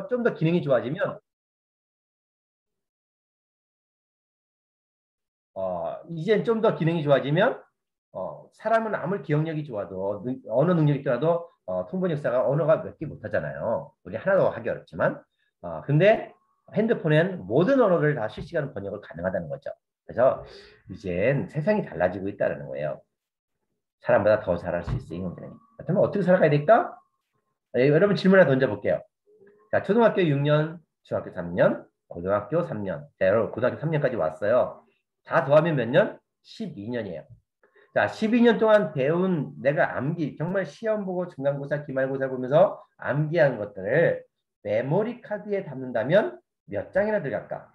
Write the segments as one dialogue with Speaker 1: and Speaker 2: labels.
Speaker 1: 좀 더 기능이 좋아지면 이젠 좀 더 기능이 좋아지면 사람은 아무리 기억력이 좋아도 언어 능력이 있더라도 통번 역사가 언어가 몇 개 못하잖아요. 우리 하나도 하기 어렵지만 근데 핸드폰엔 모든 언어를 다 실시간 번역을 가능하다는 거죠. 그래서 이젠 세상이 달라지고 있다는 거예요. 사람보다 더 잘할 수 있어요. 인공지능이. 그렇다면 어떻게 살아가야 될까? 여러분 질문 하나 던져볼게요. 자, 초등학교 6년, 중학교 3년, 고등학교 3년. 자, 여러분 고등학교 3년까지 왔어요. 다 더하면 몇 년? 12년이에요. 자, 12년 동안 배운 내가 암기, 정말 시험 보고 중간고사, 기말고사 보면서 암기한 것들을 메모리 카드에 담는다면 몇 장이나 들어갈까?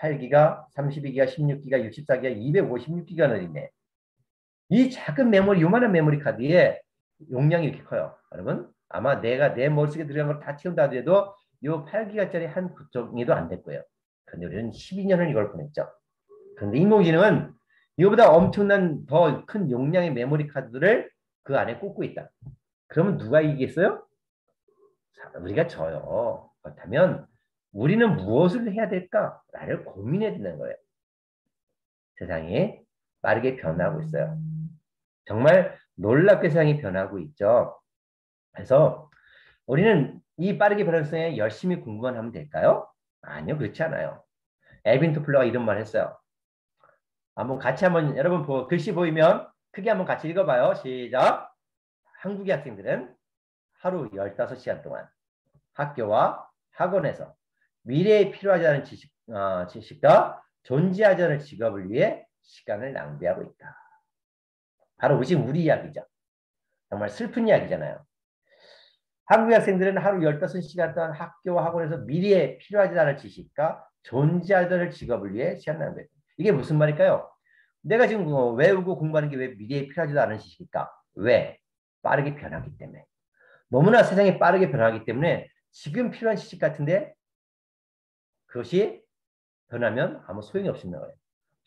Speaker 1: 8기가, 32기가, 16기가, 64기가, 256기가는 있네. 이 작은 메모리, 요만한 메모리 카드에 용량이 이렇게 커요. 여러분, 아마 내가 내 머릿속에 들어간 걸 다 채운다 하더라도 요 8기가짜리 한 구덩이도 안 될 거예요. 그런데 우리는 12년을 이걸 보냈죠. 그런데 인공지능은 이거보다 엄청난 더 큰 용량의 메모리 카드들을 그 안에 꽂고 있다. 그러면 누가 이기겠어요? 우리가 져요. 그렇다면 우리는 무엇을 해야 될까를 고민해야 된다는 거예요. 세상이 빠르게 변하고 있어요. 정말 놀랍게 세상이 변하고 있죠. 그래서 우리는 이 빠르게 변하는 세상에 열심히 공부만 하면 될까요? 아니요, 그렇지 않아요. 에빈 토플러가 이런 말 했어요. 한번 같이 한번 여러분 글씨 보이면 크게 한번 같이 읽어봐요. 시작. 한국의 학생들은 하루 15시간 동안 학교와 학원에서 미래에 필요하지 않은 지식과 존재하지 않을 직업을 위해 시간을 낭비하고 있다. 바로 지금 우리 이야기죠. 정말 슬픈 이야기잖아요. 한국의 학생들은 하루 15시간 동안 학교와 학원에서 미래에 필요하지 않을 지식과 존재하지 않을 직업을 위해 시간을 낭비했다. 이게 무슨 말일까요? 내가 지금 외우고 공부하는 게 왜 미래에 필요하지도 않은 지식일까? 왜? 빠르게 변하기 때문에. 너무나 세상이 빠르게 변하기 때문에 지금 필요한 지식 같은데 그것이 변하면 아무 소용이 없는 거예요.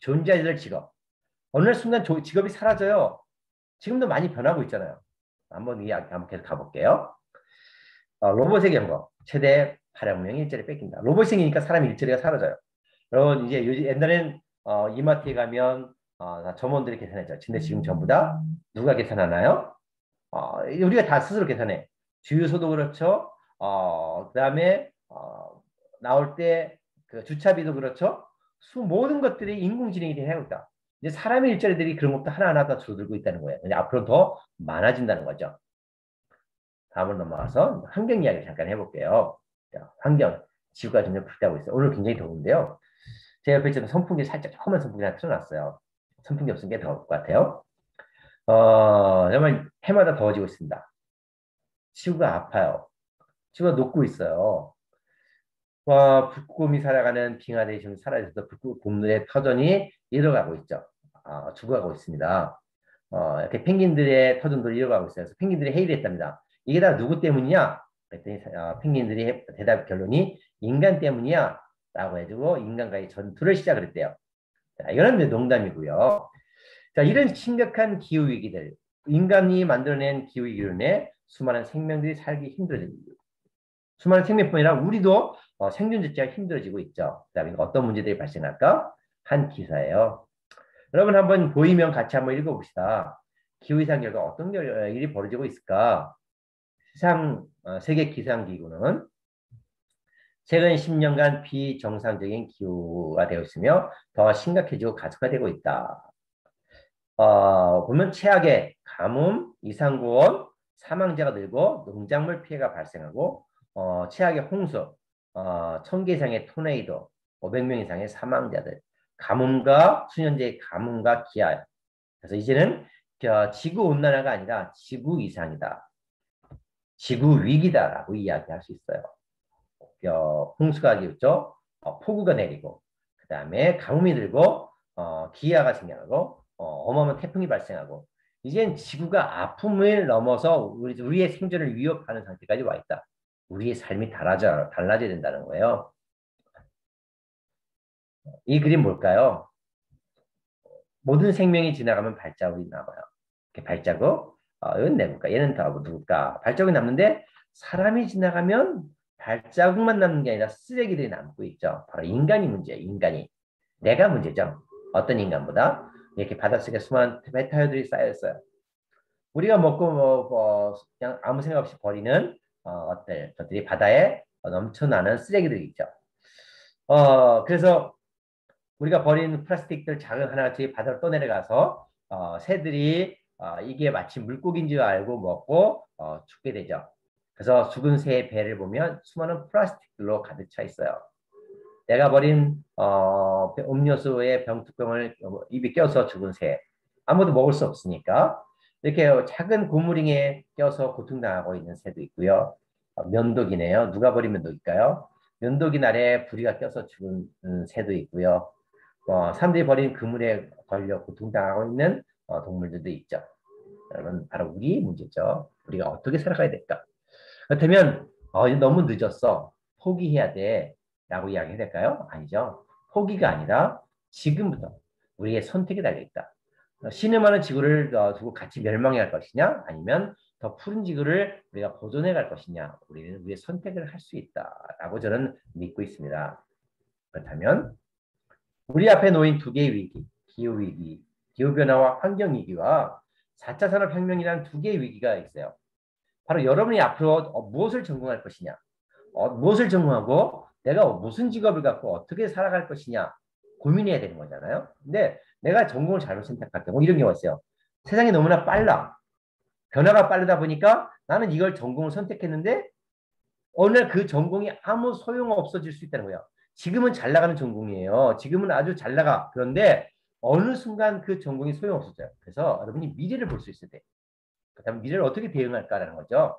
Speaker 1: 존재하지 않을 직업. 어느 순간 직업이 사라져요. 지금도 많이 변하고 있잖아요. 한번 이야기 한번 계속 가볼게요. 로봇의 경우 최대 8억 명이 일자리 뺏긴다. 로봇이 생기니까 사람 일자리가 사라져요. 여러분 이제 옛날엔 이마트에 가면 점원들이 계산했죠. 근데 지금 전부 다 누가 계산하나요? 우리가 다 스스로 계산해. 주유소도 그렇죠. 그다음에 나올 때 그 주차비도 그렇죠. 모든 것들이 인공지능이 해고 있다. 이제 사람의 일자리들이 그런 것도 하나하나 다 줄어들고 있다는 거예요. 이제 앞으로 더 많아진다는 거죠. 다음으로 넘어가서 환경 이야기 잠깐 해볼게요. 자, 환경, 지구가 점점 불타고 있어요. 오늘 굉장히 더운데요. 제 옆에 지금 선풍기 살짝 조그만 선풍기 하나 틀어놨어요. 선풍기 없으면 게 더울 것 같아요. 정말 해마다 더워지고 있습니다. 지구가 아파요. 지구가 녹고 있어요. 북극곰이 살아가는 빙하들이 지금 사라져서 북극곰들의 터전이 잃어가고 있죠. 죽어가고 있습니다. 이렇게 펭귄들의 터전도 잃어가고 있어요. 그래서 펭귄들이 회의를 했답니다. 이게 다 누구 때문이냐? 그랬더니 펭귄들이 대답 결론이 인간 때문이야. 라고 해주고 인간과의 전투를 시작을 했대요. 자, 이거는 농담이고요. 자, 이런 심각한 기후위기들, 인간이 만들어낸 기후위기로 인해 수많은 생명들이 살기 힘들어집니다. 수많은 생명뿐 아니라 우리도 생존 자체가 힘들어지고 있죠. 그다음에 어떤 문제들이 발생할까? 한 기사예요. 여러분 한번 보이면 같이 한번 읽어봅시다. 기후이상 결과 어떤 일이 벌어지고 있을까? 세계 기상기구는 최근 10년간 비정상적인 기후가 되어 있으며 더 심각해지고 가속화되고 있다. 보면 최악의 가뭄, 이상고온, 사망자가 늘고 농작물 피해가 발생하고 최악의 홍수, 1000개 이상의 토네이도, 500명 이상의 사망자들, 가뭄과 수년제의 가뭄과 기아. 그래서 이제는 지구온난화가 아니라 지구 이상이다. 지구 위기다라고 이야기할 수 있어요. 홍수가 있죠. 폭우가 내리고 그 다음에 가뭄이 들고 기아가 생겨나고 어마어마한 태풍이 발생하고 이젠 지구가 아픔을 넘어서 우리의 생존을 위협하는 상태까지 와 있다. 우리의 삶이 달라져야 된다는 거예요. 이 그림 뭘까요? 모든 생명이 지나가면 발자국이 남아요. 이렇게 발자국, 이건 내볼까? 얘는 다 누굴까? 발자국이 남는데 사람이 지나가면 발자국만 남는 게 아니라 쓰레기들이 남고 있죠. 바로 인간이 문제예요. 인간이. 내가 문제죠. 어떤 인간보다 이렇게 바닷속에 수많은 메탈들이 쌓여있어요. 우리가 먹고 그냥 아무 생각 없이 버리는 것들이 바다에 넘쳐나는 쓰레기들이 있죠. 그래서 우리가 버리는 플라스틱들 작은 하나씩 바다로 떠내려가서 새들이 이게 마치 물고기인 줄 알고 먹고 죽게 되죠. 그래서 죽은 새의 배를 보면 수많은 플라스틱들로 가득 차 있어요. 내가 버린 음료수에 병뚜껑을 입에 껴서 죽은 새. 아무도 먹을 수 없으니까 이렇게 작은 고무링에 껴서 고통당하고 있는 새도 있고요. 면도기네요. 누가 버린 면도기일까요? 면도기 날에 부리가 껴서 죽은 새도 있고요. 사람들이 버린 그물에 걸려 고통당하고 있는 동물들도 있죠. 여러분, 바로 우리의 문제죠. 우리가 어떻게 살아가야 될까? 그렇다면 너무 늦었어. 포기해야 돼. 라고 이야기해야 될까요? 아니죠. 포기가 아니라 지금부터 우리의 선택이 달려있다. 신음하는 지구를 두고 같이 멸망해 갈 것이냐? 아니면 더 푸른 지구를 우리가 보존해 갈 것이냐? 우리는 우리의 선택을 할 수 있다라고 저는 믿고 있습니다. 그렇다면 우리 앞에 놓인 두 개의 위기, 기후위기, 기후변화와 환경위기와 4차 산업혁명이라는 두 개의 위기가 있어요. 바로 여러분이 앞으로 무엇을 전공할 것이냐, 무엇을 전공하고 내가 무슨 직업을 갖고 어떻게 살아갈 것이냐 고민해야 되는 거잖아요. 근데 내가 전공을 잘못 선택할 경우 이런 경우가 있어요. 세상이 너무나 빨라. 변화가 빠르다 보니까 나는 이걸 전공을 선택했는데 어느 날 그 전공이 아무 소용 없어질 수 있다는 거예요. 지금은 잘 나가는 전공이에요. 지금은 아주 잘 나가. 그런데 어느 순간 그 전공이 소용없어져요. 그래서 여러분이 미래를 볼 수 있을 때 그다음 미래를 어떻게 대응할까라는 거죠.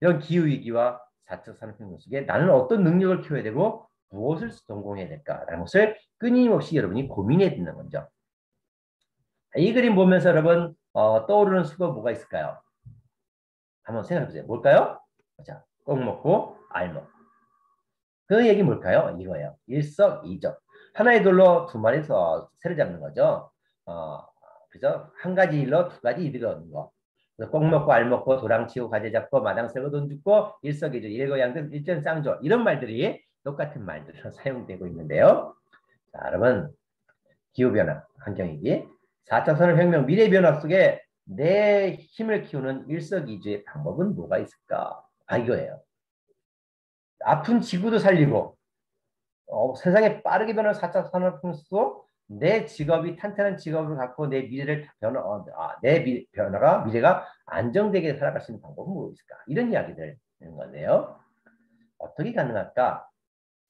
Speaker 1: 이런 기후위기와 4차 산업혁명 속에 나는 어떤 능력을 키워야 되고 무엇을 전공해야 될까라는 것을 끊임없이 여러분이 고민해야 되는 거죠. 이 그림 보면서 여러분 떠오르는 수가 뭐가 있을까요? 한번 생각해 보세요. 뭘까요? 자, 꼭 먹고 알 먹고. 그 얘기 뭘까요? 이거예요. 일석이조. 하나의 돌로 두 마리에서 새를 잡는 거죠. 그죠? 한 가지 일로 두 가지 이득을 얻는 거. 꼭 먹고 알 먹고 도랑치고 가재 잡고 마당 새고 돈 죽고 일석이조 일거양득 일전쌍조 이런 말들이 똑같은 말들로 사용되고 있는데요. 자, 여러분 기후변화, 환경위기, 4차 산업혁명 미래변화 속에 내 힘을 키우는 일석이조의 방법은 뭐가 있을까? 이거예요. 아픈 지구도 살리고 세상에 빠르게 변하는 4차 산업혁명 속 내 직업이 탄탄한 직업을 갖고 내 미래를 변화가 미래가 안정되게 살아갈 수 있는 방법은 무엇 있을까? 이런 이야기들 하는 건데요. 어떻게 가능할까?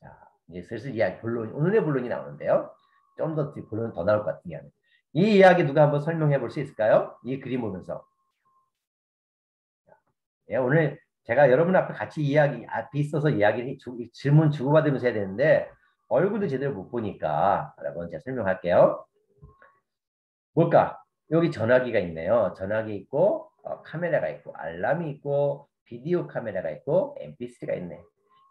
Speaker 1: 자, 이제 슬슬 이야기 오늘의 본론이 나오는데요. 좀 더 본론 더 나올 것 같은 이야기. 이 이야기 누가 한번 설명해 볼 수 있을까요? 이 그림 보면서. 예, 오늘 제가 여러분 앞에 같이 앞에 있어서 질문 주고받으면서 해야 되는데 얼굴도 제대로 못 보니까 여러분 제가 설명할게요. 뭘까? 여기 전화기가 있네요. 전화기 있고 카메라가 있고 알람이 있고 비디오 카메라가 있고 MP3가 있네.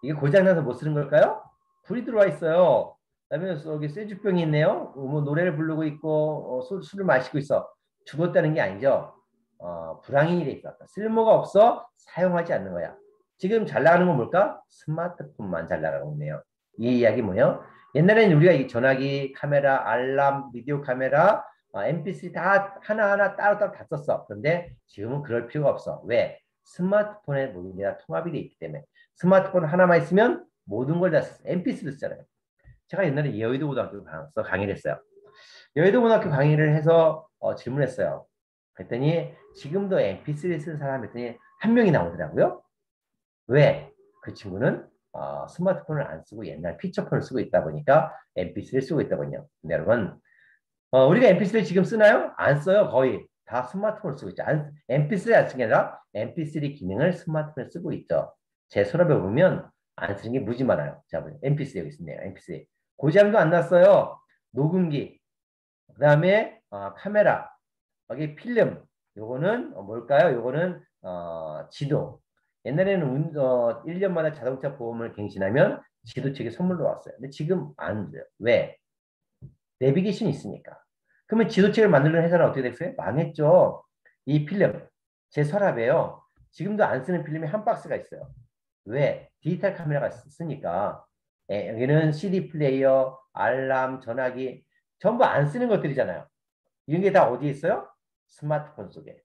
Speaker 1: 이게 고장나서 못 쓰는 걸까요? 불이 들어와 있어요. 그다음에 여기 쇠주병이 있네요. 뭐 노래를 부르고 있고 술을 마시고 있어. 죽었다는 게 아니죠. 불황이 돼 있었다. 쓸모가 없어 사용하지 않는 거야. 지금 잘 나가는 건 뭘까? 스마트폰만 잘 나가고 있네요. 이 이야기 뭐예요? 옛날에는 우리가 이 전화기, 카메라, 알람, 비디오 카메라, MP3 다 하나하나 따로따로 다 썼어. 그런데 지금은 그럴 필요가 없어. 왜? 스마트폰에 모든 게 다 통합이 돼 있기 때문에. 스마트폰 하나만 있으면 모든 걸 다 썼어. MP3도 쓰잖아요. 제가 옛날에 여의도 고등학교 가서 강의를 했어요. 여의도 고등학교 강의를 해서 질문했어요. 그랬더니 지금도 MP3 쓰는 사람 했더니 한 명이 나오더라고요. 왜? 그 친구는 스마트폰을 안 쓰고 옛날 피처폰을 쓰고 있다 보니까 MP3를 쓰고 있다군요. 근데 여러분 우리가 MP3 지금 쓰나요? 안 써요. 거의 다 스마트폰을 쓰고 있죠. MP3 안 쓰는 게 아니라 MP3 기능을 스마트폰에 쓰고 있죠. 제 서랍에 보면 안 쓰는 게 무지 많아요. 자, MP3 여기 있네요. MP3 고장도 안 났어요. 녹음기, 그 다음에 카메라, 여기 필름, 요거는 뭘까요? 요거는 지도. 옛날에는 1년마다 자동차 보험을 갱신하면 지도 책이 선물로 왔어요. 근데 지금 안 돼요. 왜? 내비게이션이 있으니까. 그러면 지도책을 만들던 회사는 어떻게 됐어요? 망했죠. 이 필름, 제 서랍에요. 지금도 안 쓰는 필름이 한 박스가 있어요. 왜? 디지털 카메라가 쓰니까. 예, 여기는 CD 플레이어, 알람, 전화기 전부 안 쓰는 것들이잖아요. 이런 게 다 어디에 있어요? 스마트폰 속에.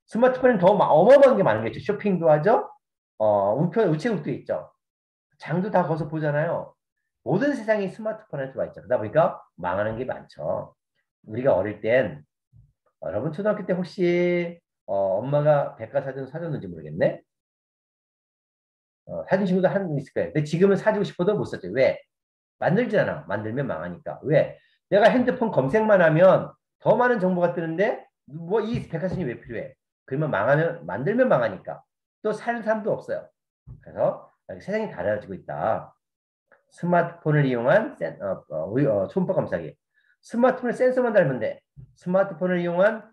Speaker 1: 스마트폰은 더 어마어마한 게 많은 거죠. 쇼핑도 하죠. 우체국도 있죠. 장도 다 거기서 보잖아요. 모든 세상이 스마트폰에 들어와 있죠. 그러다 보니까 망하는 게 많죠. 우리가 어릴 땐 여러분 초등학교 때 혹시 엄마가 백과사전 사줬는지 모르겠네. 사준 친구도 한 분 있을 거예요. 근데 지금은 사주고 싶어도 못 사죠. 왜? 만들잖아. 만들면 망하니까. 왜? 내가 핸드폰 검색만 하면 더 많은 정보가 뜨는데 뭐 이 백과사전이 왜 필요해? 그러면 망하면 만들면 망하니까. 또 사는 사람도 없어요. 그래서 세상이 달라지고 있다. 스마트폰을 이용한 초음파 검사기. 스마트폰에 센서만 달면 돼. 스마트폰을 이용한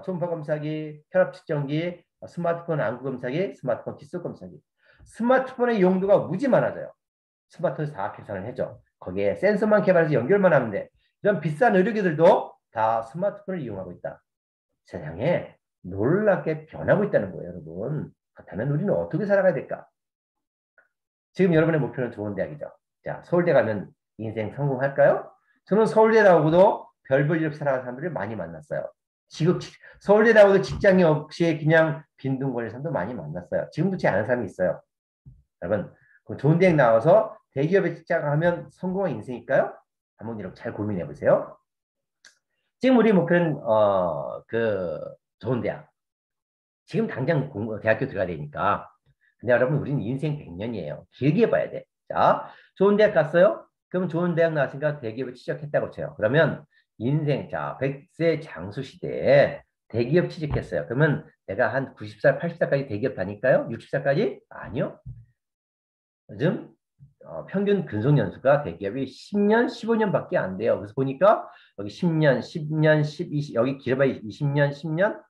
Speaker 1: 초음파 검사기, 혈압 측정기, 스마트폰 안구 검사기, 스마트폰 귓속 검사기. 스마트폰의 용도가 무지 많아져요. 스마트폰에서 다 계산을 해줘. 거기에 센서만 개발해서 연결만 하면 돼. 이런 비싼 의료기들도 다 스마트폰을 이용하고 있다. 세상에 놀랍게 변하고 있다는 거예요, 여러분. 그렇다면 우리는 어떻게 살아가야 될까? 지금 여러분의 목표는 좋은 대학이죠. 자, 서울대 가면 인생 성공할까요? 저는 서울대 나오고도 별 볼 일 없이 살아가는 사람들을 많이 만났어요. 지금 서울대 나오고도 직장이 없이 그냥 빈둥거리는 사람도 많이 만났어요. 지금도 제 아는 사람이 있어요. 여러분, 그 좋은 대학 나와서 대기업에 직장하면 성공한 인생일까요? 한번 이렇게 잘 고민해 보세요. 지금 우리 목표는 좋은 대학. 지금 당장 대학교 들어가야 되니까. 근데 여러분, 우리는 인생 100년이에요. 길게 봐야 돼. 자, 좋은 대학 갔어요? 그럼 좋은 대학 나왔으니까 대기업에 취직했다고 쳐요. 그러면 인생, 자, 100세 장수 시대에 대기업 취직했어요. 그러면 내가 한 90살, 80살까지 대기업 다닐까요? 60살까지? 아니요. 요즘 평균 근속 연수가 대기업이 10년, 15년밖에 안 돼요. 그래서 보니까 여기 10년, 10년, 10, 20, 여기 길어봐야 20년, 10년.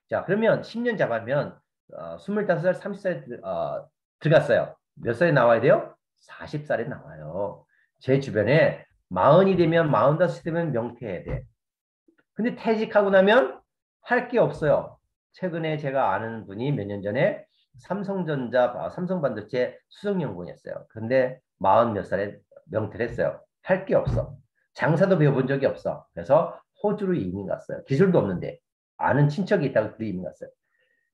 Speaker 1: 자, 그러면 10년 잡으면 25살, 30살에 들어갔어요. 몇 살에 나와야 돼요? 40살에 나와요. 제 주변에 40이 되면 45이 되면 명퇴해야 돼. 근데 퇴직하고 나면 할 게 없어요. 최근에 제가 아는 분이 몇 년 전에 삼성반도체 수석연구원이었어요. 근데 40몇 살에 명퇴를 했어요. 할 게 없어. 장사도 배워본 적이 없어. 그래서 호주로 이민 갔어요. 기술도 없는데 아는 친척이 있다고 둘이 이민 갔어요.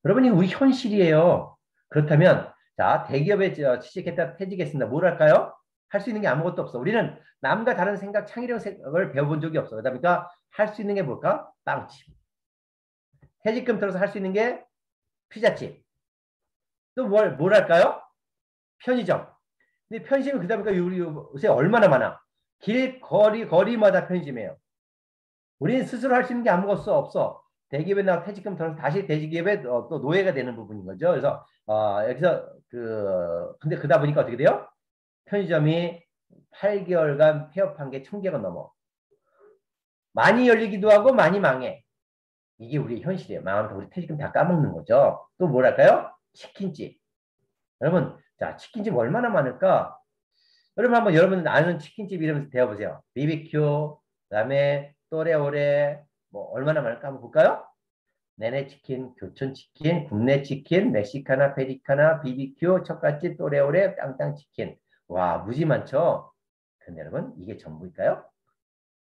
Speaker 1: 여러분이 우리 현실이에요. 그렇다면 자 대기업에 취직했다 퇴직했습니다. 뭘 할까요? 할 수 있는 게 아무것도 없어. 우리는 남과 다른 생각, 창의력을 배워본 적이 없어. 그러다 보니까 할 수 있는 게 뭘까? 빵집. 퇴직금 들어서 할 수 있는 게 피자집. 또 뭘 할까요? 편의점. 근데 편의점이 그러다 보니까 우리 요새 얼마나 많아. 거리마다 편의점이에요. 우리는 스스로 할 수 있는 게 아무것도 없어. 대기업에 나 퇴직금 들어서 다시 대기업에 또 노예가 되는 부분인 거죠. 그래서 여기서 근데 그러다 보니까 어떻게 돼요? 편의점이 8개월간 폐업한 게 1000개가 넘어. 많이 열리기도 하고 많이 망해. 이게 우리의 현실이에요. 망하면 우리 퇴직금 다 까먹는 거죠. 또 뭐랄까요? 치킨집. 여러분, 자, 치킨집 얼마나 많을까? 여러분 한번 여러분 아는 치킨집 이름 대어보세요. BBQ, 그다음에 또레오레, 뭐 얼마나 많을까 한번 볼까요? 네네치킨, 교촌치킨, 굽네치킨, 멕시카나, 페리카나, BBQ, 척갓집, 또레오레, 땅땅치킨. 와, 무지 많죠? 근데 여러분, 이게 전부일까요?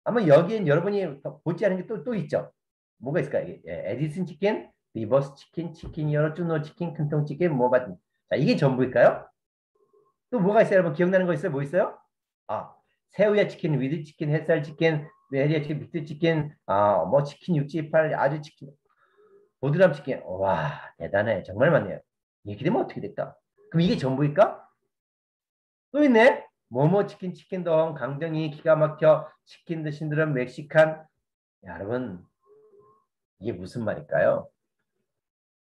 Speaker 1: 아마 여기엔 여러분이 보지 않은 게 또 있죠? 뭐가 있을까요? 에디슨 치킨, 리버스 치킨, 치킨 여러 쭈노 치킨, 큰통 치킨, 뭐 같은. 자, 이게 전부일까요? 또 뭐가 있어요? 여러분 기억나는 거 있어요? 뭐 있어요? 아, 새우야 치킨, 위드 치킨, 햇살 치킨, 메리야 치킨, 비트 치킨, 뭐 치킨 육지팔, 아주 치킨, 보드람 치킨. 와, 대단해. 정말 많네요. 이렇게 되면 어떻게 될까? 그럼 이게 전부일까? 또 있네. 모모 치킨, 치킨동, 강정이 기가 막혀, 치킨 드신 분들은 멕시칸. 야, 여러분, 이게 무슨 말일까요?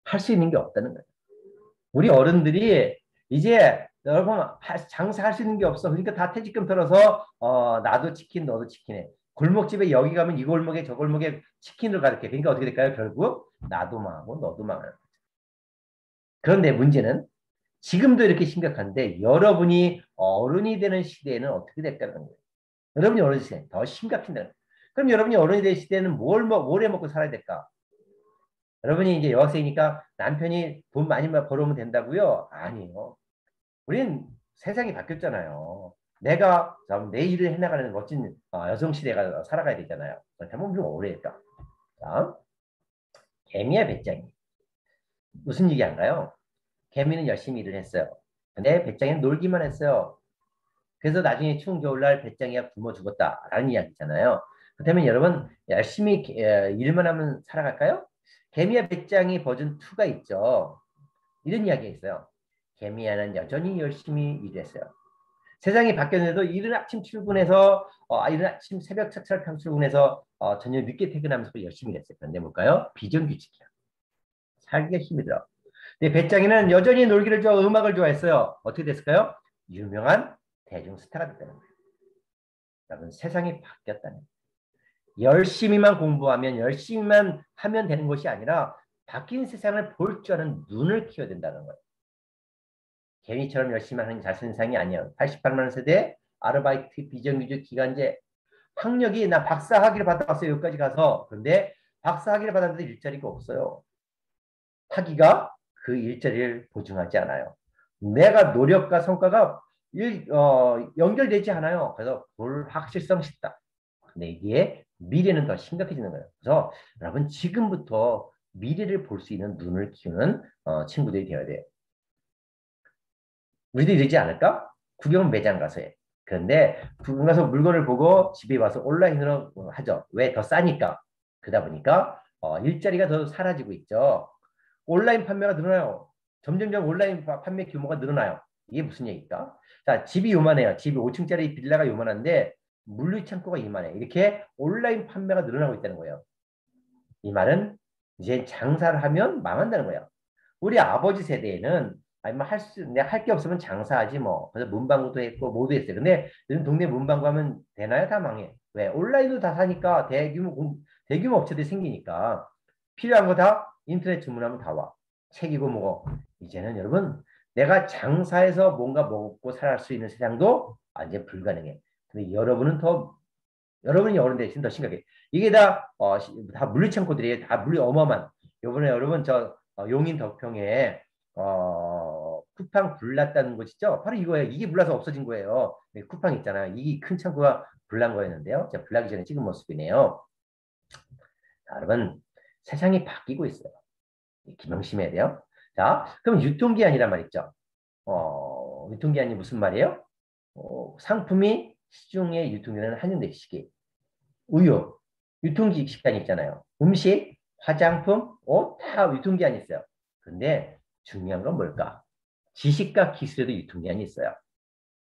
Speaker 1: 할 수 있는 게 없다는 거예요. 우리 어른들이 이제 여러분 장사할 수 있는 게 없어. 그러니까 다 퇴직금 털어서 나도 치킨 너도 치킨해. 골목집에 여기 가면 이 골목에 저 골목에 치킨을 가르쳐. 그러니까 어떻게 될까요? 결국 나도 망하고 너도 망하는 거죠. 그런데 문제는 지금도 이렇게 심각한데 여러분이 어른이 되는 시대에는 어떻게 될까는 거예요. 여러분이 어른이 시대 더 심각해진다는 거예요. 그럼 여러분이 어른이 될 시대에는 뭘 해먹고 살아야 될까? 여러분이 이제 여학생이니까 남편이 돈 많이 벌어오면 된다고요? 아니에요. 우린 세상이 바뀌었잖아요. 내가 내 일을 해나가는 멋진 여성 시대가 살아가야 되잖아요. 그렇다면 좀 오래했다. 자, 개미와 배짱이. 무슨 얘기한가요? 개미는 열심히 일을 했어요. 근데 배짱이는 놀기만 했어요. 그래서 나중에 추운 겨울날 배짱이가 굶어 죽었다라는 이야기잖아요. 그렇다면 여러분 열심히 일만 하면 살아갈까요? 개미와 배짱이 버전 2가 있죠. 이런 이야기가 있어요. 개미야는 여전히 열심히 일했어요. 세상이 바뀌었는데도 이른 아침 출근해서 이른 아침 새벽 착착 출근해서 저녁 늦게 퇴근하면서 열심히 일했어요. 그런데 뭘까요? 비정규직이야. 살기가 힘이 들어. 근데 배짱이는 여전히 놀기를 좋아하고 음악을 좋아했어요. 어떻게 됐을까요? 유명한 대중 스타가 됐다는 거예요. 여러분 세상이 바뀌었다는 거예요. 열심히만 공부하면 열심히만 하면 되는 것이 아니라 바뀐 세상을 볼 줄 아는 눈을 키워야 된다는 거예요. 개미처럼 열심히 하는 자신 세상이 아니에요. 88만 세대 아르바이트 비정규직 기간제 학력이 나 박사 학위를 받아왔어요. 여기까지 가서. 그런데 박사 학위를 받았는데 일자리가 없어요. 학위가 그 일자리를 보증하지 않아요. 내가 노력과 성과가 연결되지 않아요. 그래서 불확실성 싶다. 근데 이게 미래는 더 심각해지는 거예요. 그래서 여러분 지금부터 미래를 볼 수 있는 눈을 키우는 친구들이 되어야 돼요. 우리도 이러지 않을까? 구경 매장 가서 해. 그런데 구경 가서 물건을 보고 집에 와서 온라인으로 하죠. 왜? 더 싸니까. 그러다 보니까 일자리가 더 사라지고 있죠. 온라인 판매가 늘어나요. 점점점 온라인 판매 규모가 늘어나요. 이게 무슨 얘기일까? 자, 집이 요만해요. 집이 5층짜리 빌라가 요만한데 물류창고가 이만해. 이렇게 온라인 판매가 늘어나고 있다는 거예요. 이 말은 이제 장사를 하면 망한다는 거예요. 우리 아버지 세대에는 아니 내가 할 게 없으면 장사하지 뭐. 그래서 문방구도 했고 모두 했어요. 근데 요즘 동네 문방구 하면 되나요? 다 망해. 왜? 온라인도 다 사니까 대규모 업체들이 생기니까 필요한 거 다 인터넷 주문하면 다 와. 책이고 뭐고. 이제는 여러분 내가 장사해서 뭔가 먹고 살 수 있는 세상도 이제 불가능해. 근데 여러분이 어른 대신 더 심각해. 이게 다 물류창고들이에요. 다 물류 어마어마한. 요번에 여러분 용인 덕평에 쿠팡 불났다는 것이죠. 바로 이거예요. 이게 불나서 없어진 거예요. 쿠팡 있잖아요. 이게 큰 창고가 불난 거였는데요. 자, 불나기 전에 찍은 모습이네요. 자, 여러분 세상이 바뀌고 있어요. 기명심해야 돼요. 자, 그럼 유통기한이란 말 있죠. 유통기한이 무슨 말이에요? 상품이 시중에 유통되는 한정된 시기. 우유, 유통기한이 있잖아요. 음식, 화장품, 옷, 다 유통기한이 있어요. 근데 중요한 건 뭘까? 지식과 기술에도 유통기한이 있어요.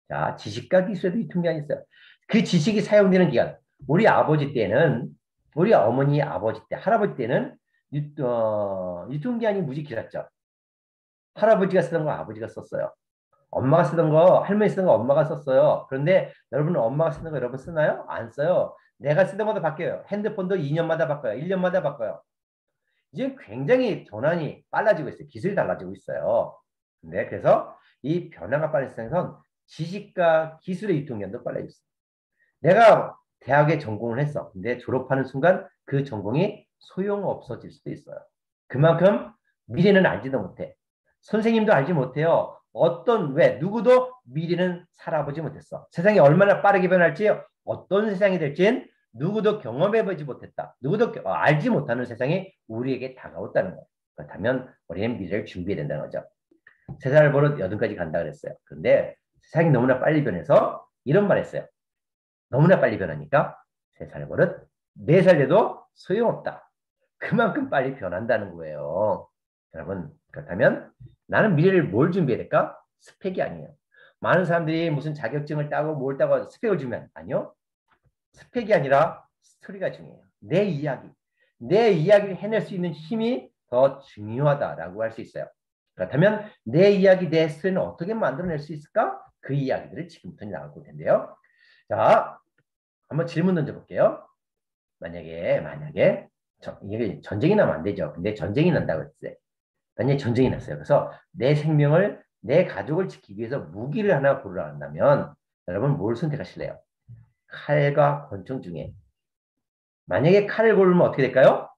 Speaker 1: 자, 지식과 기술에도 유통기한이 있어요. 그 지식이 사용되는 기간. 우리 어머니, 아버지 때, 할아버지 때는 유통기한이 무지 길었죠. 할아버지가 쓰던 거 아버지가 썼어요. 엄마가 쓰던 거, 할머니 쓰던 거 엄마가 썼어요. 그런데 여러분은 엄마가 쓰는 거 여러분 쓰나요? 안 써요. 내가 쓰던 것도 바뀌어요. 핸드폰도 2년마다 바꿔요. 1년마다 바꿔요. 이제 굉장히 전환이 빨라지고 있어요. 기술이 달라지고 있어요. 네, 그래서 이 변화가 빠른 세상에선 지식과 기술의 유통기한도 빨라졌어요. 내가 대학에 전공을 했어. 근데 졸업하는 순간 그 전공이 소용없어질 수도 있어요. 그만큼 미래는 알지도 못해. 선생님도 알지 못해요. 누구도 미래는 살아보지 못했어. 세상이 얼마나 빠르게 변할지, 어떤 세상이 될지는 누구도 경험해보지 못했다. 누구도 알지 못하는 세상이 우리에게 다가왔다는 거예요. 그렇다면 우리는 미래를 준비해야 된다는 거죠. 3살 버릇 8까지 간다 그랬어요. 그런데 세상이 너무나 빨리 변해서 이런 말 했어요. 너무나 빨리 변하니까 3살 버릇 4살 돼도 소용없다. 그만큼 빨리 변한다는 거예요. 여러분, 그렇다면 나는 미래를 뭘 준비해야 될까? 스펙이 아니에요. 많은 사람들이 무슨 자격증을 따고 뭘 따고 스펙을 주면 아니요. 스펙이 아니라 스토리가 중요해요. 내 이야기. 내 이야기를 해낼 수 있는 힘이 더 중요하다라고 할 수 있어요. 그렇다면 내 이야기, 내 스토리는 어떻게 만들어낼 수 있을까? 그 이야기들을 지금부터 나올 텐데요. 자, 한번 질문 던져볼게요. 만약에 이게 전쟁이 나면 안 되죠. 근데 전쟁이 난다고 했어요. 만약에 전쟁이 났어요. 그래서 내 생명을, 내 가족을 지키기 위해서 무기를 하나 고르라 한다면 여러분 뭘 선택하실래요? 칼과 권총 중에 만약에 칼을 고르면 어떻게 될까요?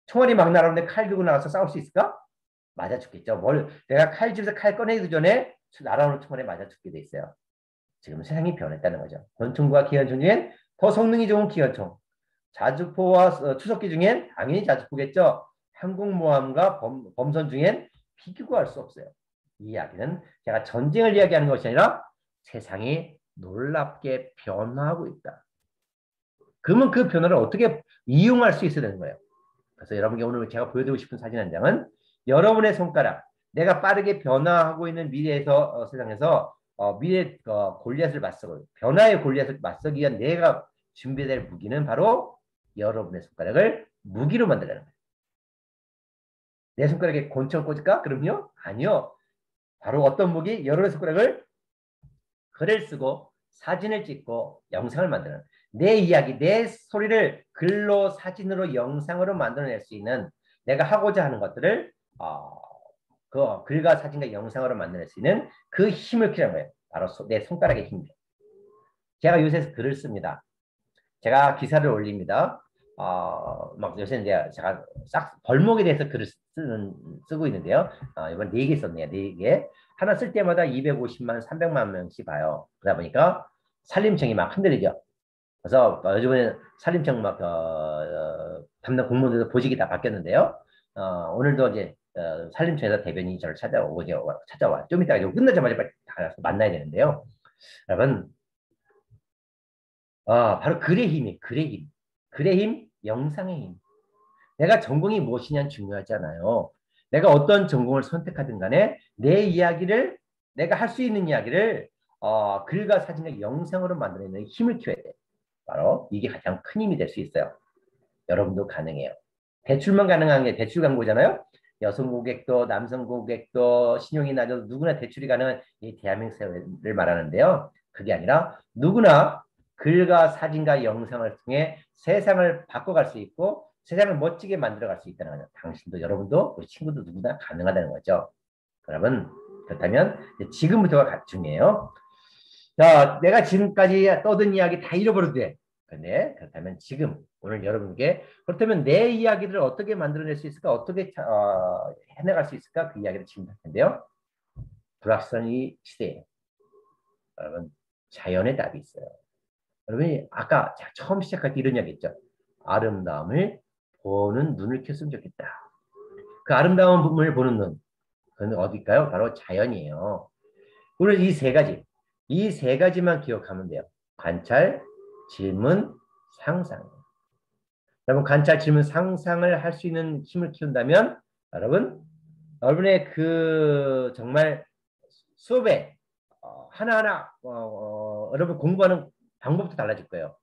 Speaker 1: 총알이 막 날아오는데 칼 들고 나가서 싸울 수 있을까? 맞아 죽겠죠. 내가 칼집에서 칼 꺼내기 전에 날아오는 총알에 맞아 죽게 돼 있어요. 지금 세상이 변했다는 거죠. 권총과 기관총 중엔 더 성능이 좋은 기관총, 자주포와 투석기 중엔 당연히 자주포겠죠. 항공모함과 범선 중엔 비교가 할 수 없어요. 이 이야기는 제가 전쟁을 이야기하는 것이 아니라 세상이 놀랍게 변화하고 있다. 그러면 그 변화를 어떻게 이용할 수 있어야 되는 거예요. 그래서 여러분께 오늘 제가 보여드리고 싶은 사진 한 장은 여러분의 손가락, 내가 빠르게 변화하고 있는 미래에서 세상에서 미래 골리앗을 맞서고 변화의 골리앗을 맞서기 위한 내가 준비될 무기는 바로 여러분의 손가락을 무기로 만들라는 거예요. 내 손가락에 권총을 꽂을까? 그럼요? 아니요. 바로 어떤 무기? 여러분의 손가락을 글을 쓰고 사진을 찍고 영상을 만드는 내 이야기, 내 소리를 글로, 사진으로, 영상으로 만들어낼 수 있는 내가 하고자 하는 것들을 그 글과 사진과 영상으로 만들어낼 수 있는 그 힘을 필요한 거예요. 바로 내 손가락의 힘이에요. 제가 요새 글을 씁니다. 제가 기사를 올립니다. 막 요새 이제 제가 싹 벌목에 대해서 글을 쓰고 있는데요. 이번 4개 썼네요. 4개. 하나 쓸 때마다 250만, 300만 명씩 봐요. 그러다 보니까 산림청이 막 흔들리죠. 그래서 요즘에 산림청 막 담당 공무원들도 보직이 다 바뀌었는데요. 오늘도 이제 산림청에서 대변인이 저를 찾아와. 좀 이따가 이거 끝나자마자 빨리 가서 만나야 되는데요. 여러분, 바로 글의 힘이, 글의 힘. 글의 힘, 영상의 힘. 내가 전공이 무엇이냐는 중요하지 않아요. 내가 어떤 전공을 선택하든 간에 내 이야기를, 내가 할 수 있는 이야기를 글과 사진과 영상으로 만들어내는 힘을 키워야 돼. 바로 이게 가장 큰 힘이 될 수 있어요. 여러분도 가능해요. 대출만 가능한 게 대출 광고잖아요. 여성 고객도 남성 고객도 신용이 낮아도 누구나 대출이 가능한 이 대한민국 사회를 말하는데요. 그게 아니라 누구나 글과 사진과 영상을 통해 세상을 바꿔갈 수 있고 세상을 멋지게 만들어갈 수 있다는 거죠. 당신도 여러분도 우리 친구도 누구나 가능하다는 거죠. 여러분 그렇다면 지금부터가 중요해요. 자, 내가 지금까지 떠든 이야기 다 잃어버려도 돼. 근데 그렇다면 지금 오늘 여러분께 그렇다면 내 이야기를 어떻게 만들어낼 수 있을까? 어떻게 해나갈 수 있을까? 그 이야기를 지금 할 텐데요. 불확실한 시대에 여러분 자연의 답이 있어요. 여러분이 아까 처음 시작할 때 이런 이야기 했죠. 아름다움을 보는 눈을 켰으면 좋겠다. 그 아름다움을 보는 눈. 그건 어딜까요? 바로 자연이에요. 오늘 이 세 가지. 이 세 가지만 기억하면 돼요. 관찰, 질문, 상상. 여러분 관찰, 질문, 상상을 할 수 있는 힘을 키운다면 여러분의 그 정말 수업에 하나하나 여러분 공부하는 방법도 달라질 거예요.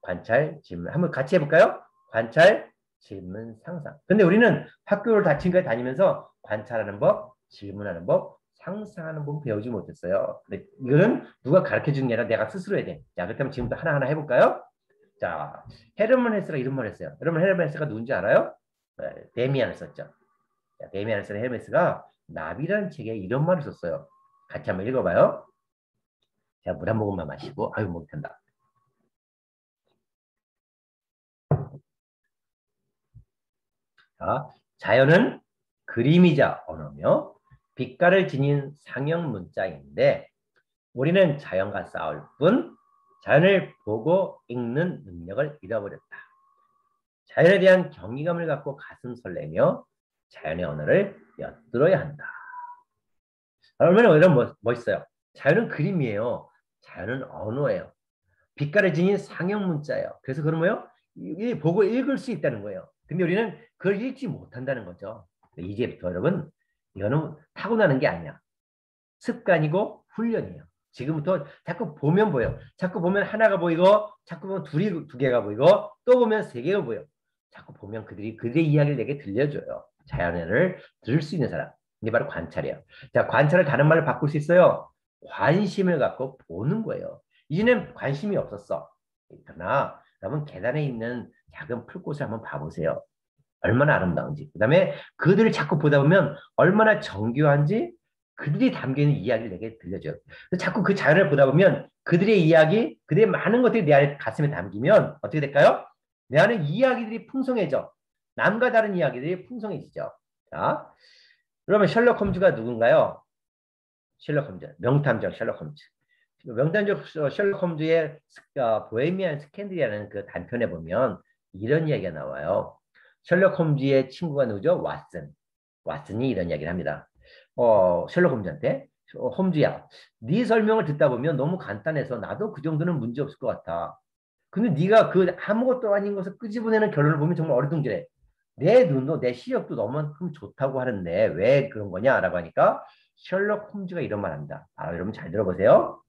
Speaker 1: 관찰, 질문. 한번 같이 해볼까요? 관찰, 질문, 상상. 근데 우리는 학교를 다 지금까지 다니면서 관찰하는 법, 질문하는 법, 상상하는 법 배우지 못했어요. 근데 이거는 누가 가르쳐 주는 게 아니라 내가 스스로 해야 돼. 자, 그렇다면 지금부터 하나하나 해볼까요? 자, 헤르만 헤스가 이런 말을 했어요. 여러분 헤르만 헤스가 누군지 알아요? 데미안을 썼죠. 자, 데미안을 쓴 헤르만 헤스가 나비라는 책에 이런 말을 썼어요. 같이 한번 읽어봐요. 자, 물 한 모금만 마시고 아유 못한다. 자, 자연은 그림이자 언어며 빛깔을 지닌 상형 문자인데 우리는 자연과 싸울 뿐 자연을 보고 읽는 능력을 잃어버렸다. 자연에 대한 경이감을 갖고 가슴 설레며 자연의 언어를 엿들어야 한다. 얼마나 이런 멋있어요. 자연은 그림이에요. 자연은 언어예요. 빛깔을 지닌 상형 문자예요. 그래서 그런 거예요. 이게 보고 읽을 수 있다는 거예요. 근데 우리는 그걸 읽지 못한다는 거죠. 이제부터 여러분 이거는 타고나는 게 아니야. 습관이고 훈련이에요. 지금부터 자꾸 보면 보여. 자꾸 보면 하나가 보이고 자꾸 보면 두 개가 보이고 또 보면 세 개가 보여. 자꾸 보면 그들의 이야기를 내게 들려줘요. 자연을 들을 수 있는 사람. 이게 바로 관찰이에요. 자, 관찰을 다른 말로 바꿀 수 있어요. 관심을 갖고 보는 거예요. 이제는 관심이 없었어. 그러나 여러분 계단에 있는 작은 풀꽃을 한번 봐보세요. 얼마나 아름다운지. 그 다음에 그들을 자꾸 보다 보면 얼마나 정교한지 그들이 담겨있는 이야기를 내게 들려줘요. 자꾸 그 자연을 보다 보면 그들의 이야기, 그들의 많은 것들이 내 가슴에 담기면 어떻게 될까요? 내 안에 이야기들이 풍성해져. 남과 다른 이야기들이 풍성해지죠. 자, 그러면 셜록 홈즈가 누군가요? 셜록 홈즈, 명탐정 셜록 홈즈. 명탐정 셜록 홈즈의 보헤미안 스캔들이라는 그 단편에 보면 이런 이야기가 나와요. 셜록 홈즈의 친구가 누구죠? 왓슨. 왓슨이 이런 이야기를 합니다. 셜록 홈즈한테 홈즈야, 네 설명을 듣다 보면 너무 간단해서 나도 그 정도는 문제 없을 것 같아. 근데 네가 그 아무것도 아닌 것을 끄집어내는 결론을 보면 정말 어리둥절해. 내 눈도 내 시력도 너무만큼 좋다고 하는데 왜 그런 거냐라고 하니까 셜록 홈즈가 이런 말 합니다. 여러분 잘 들어보세요.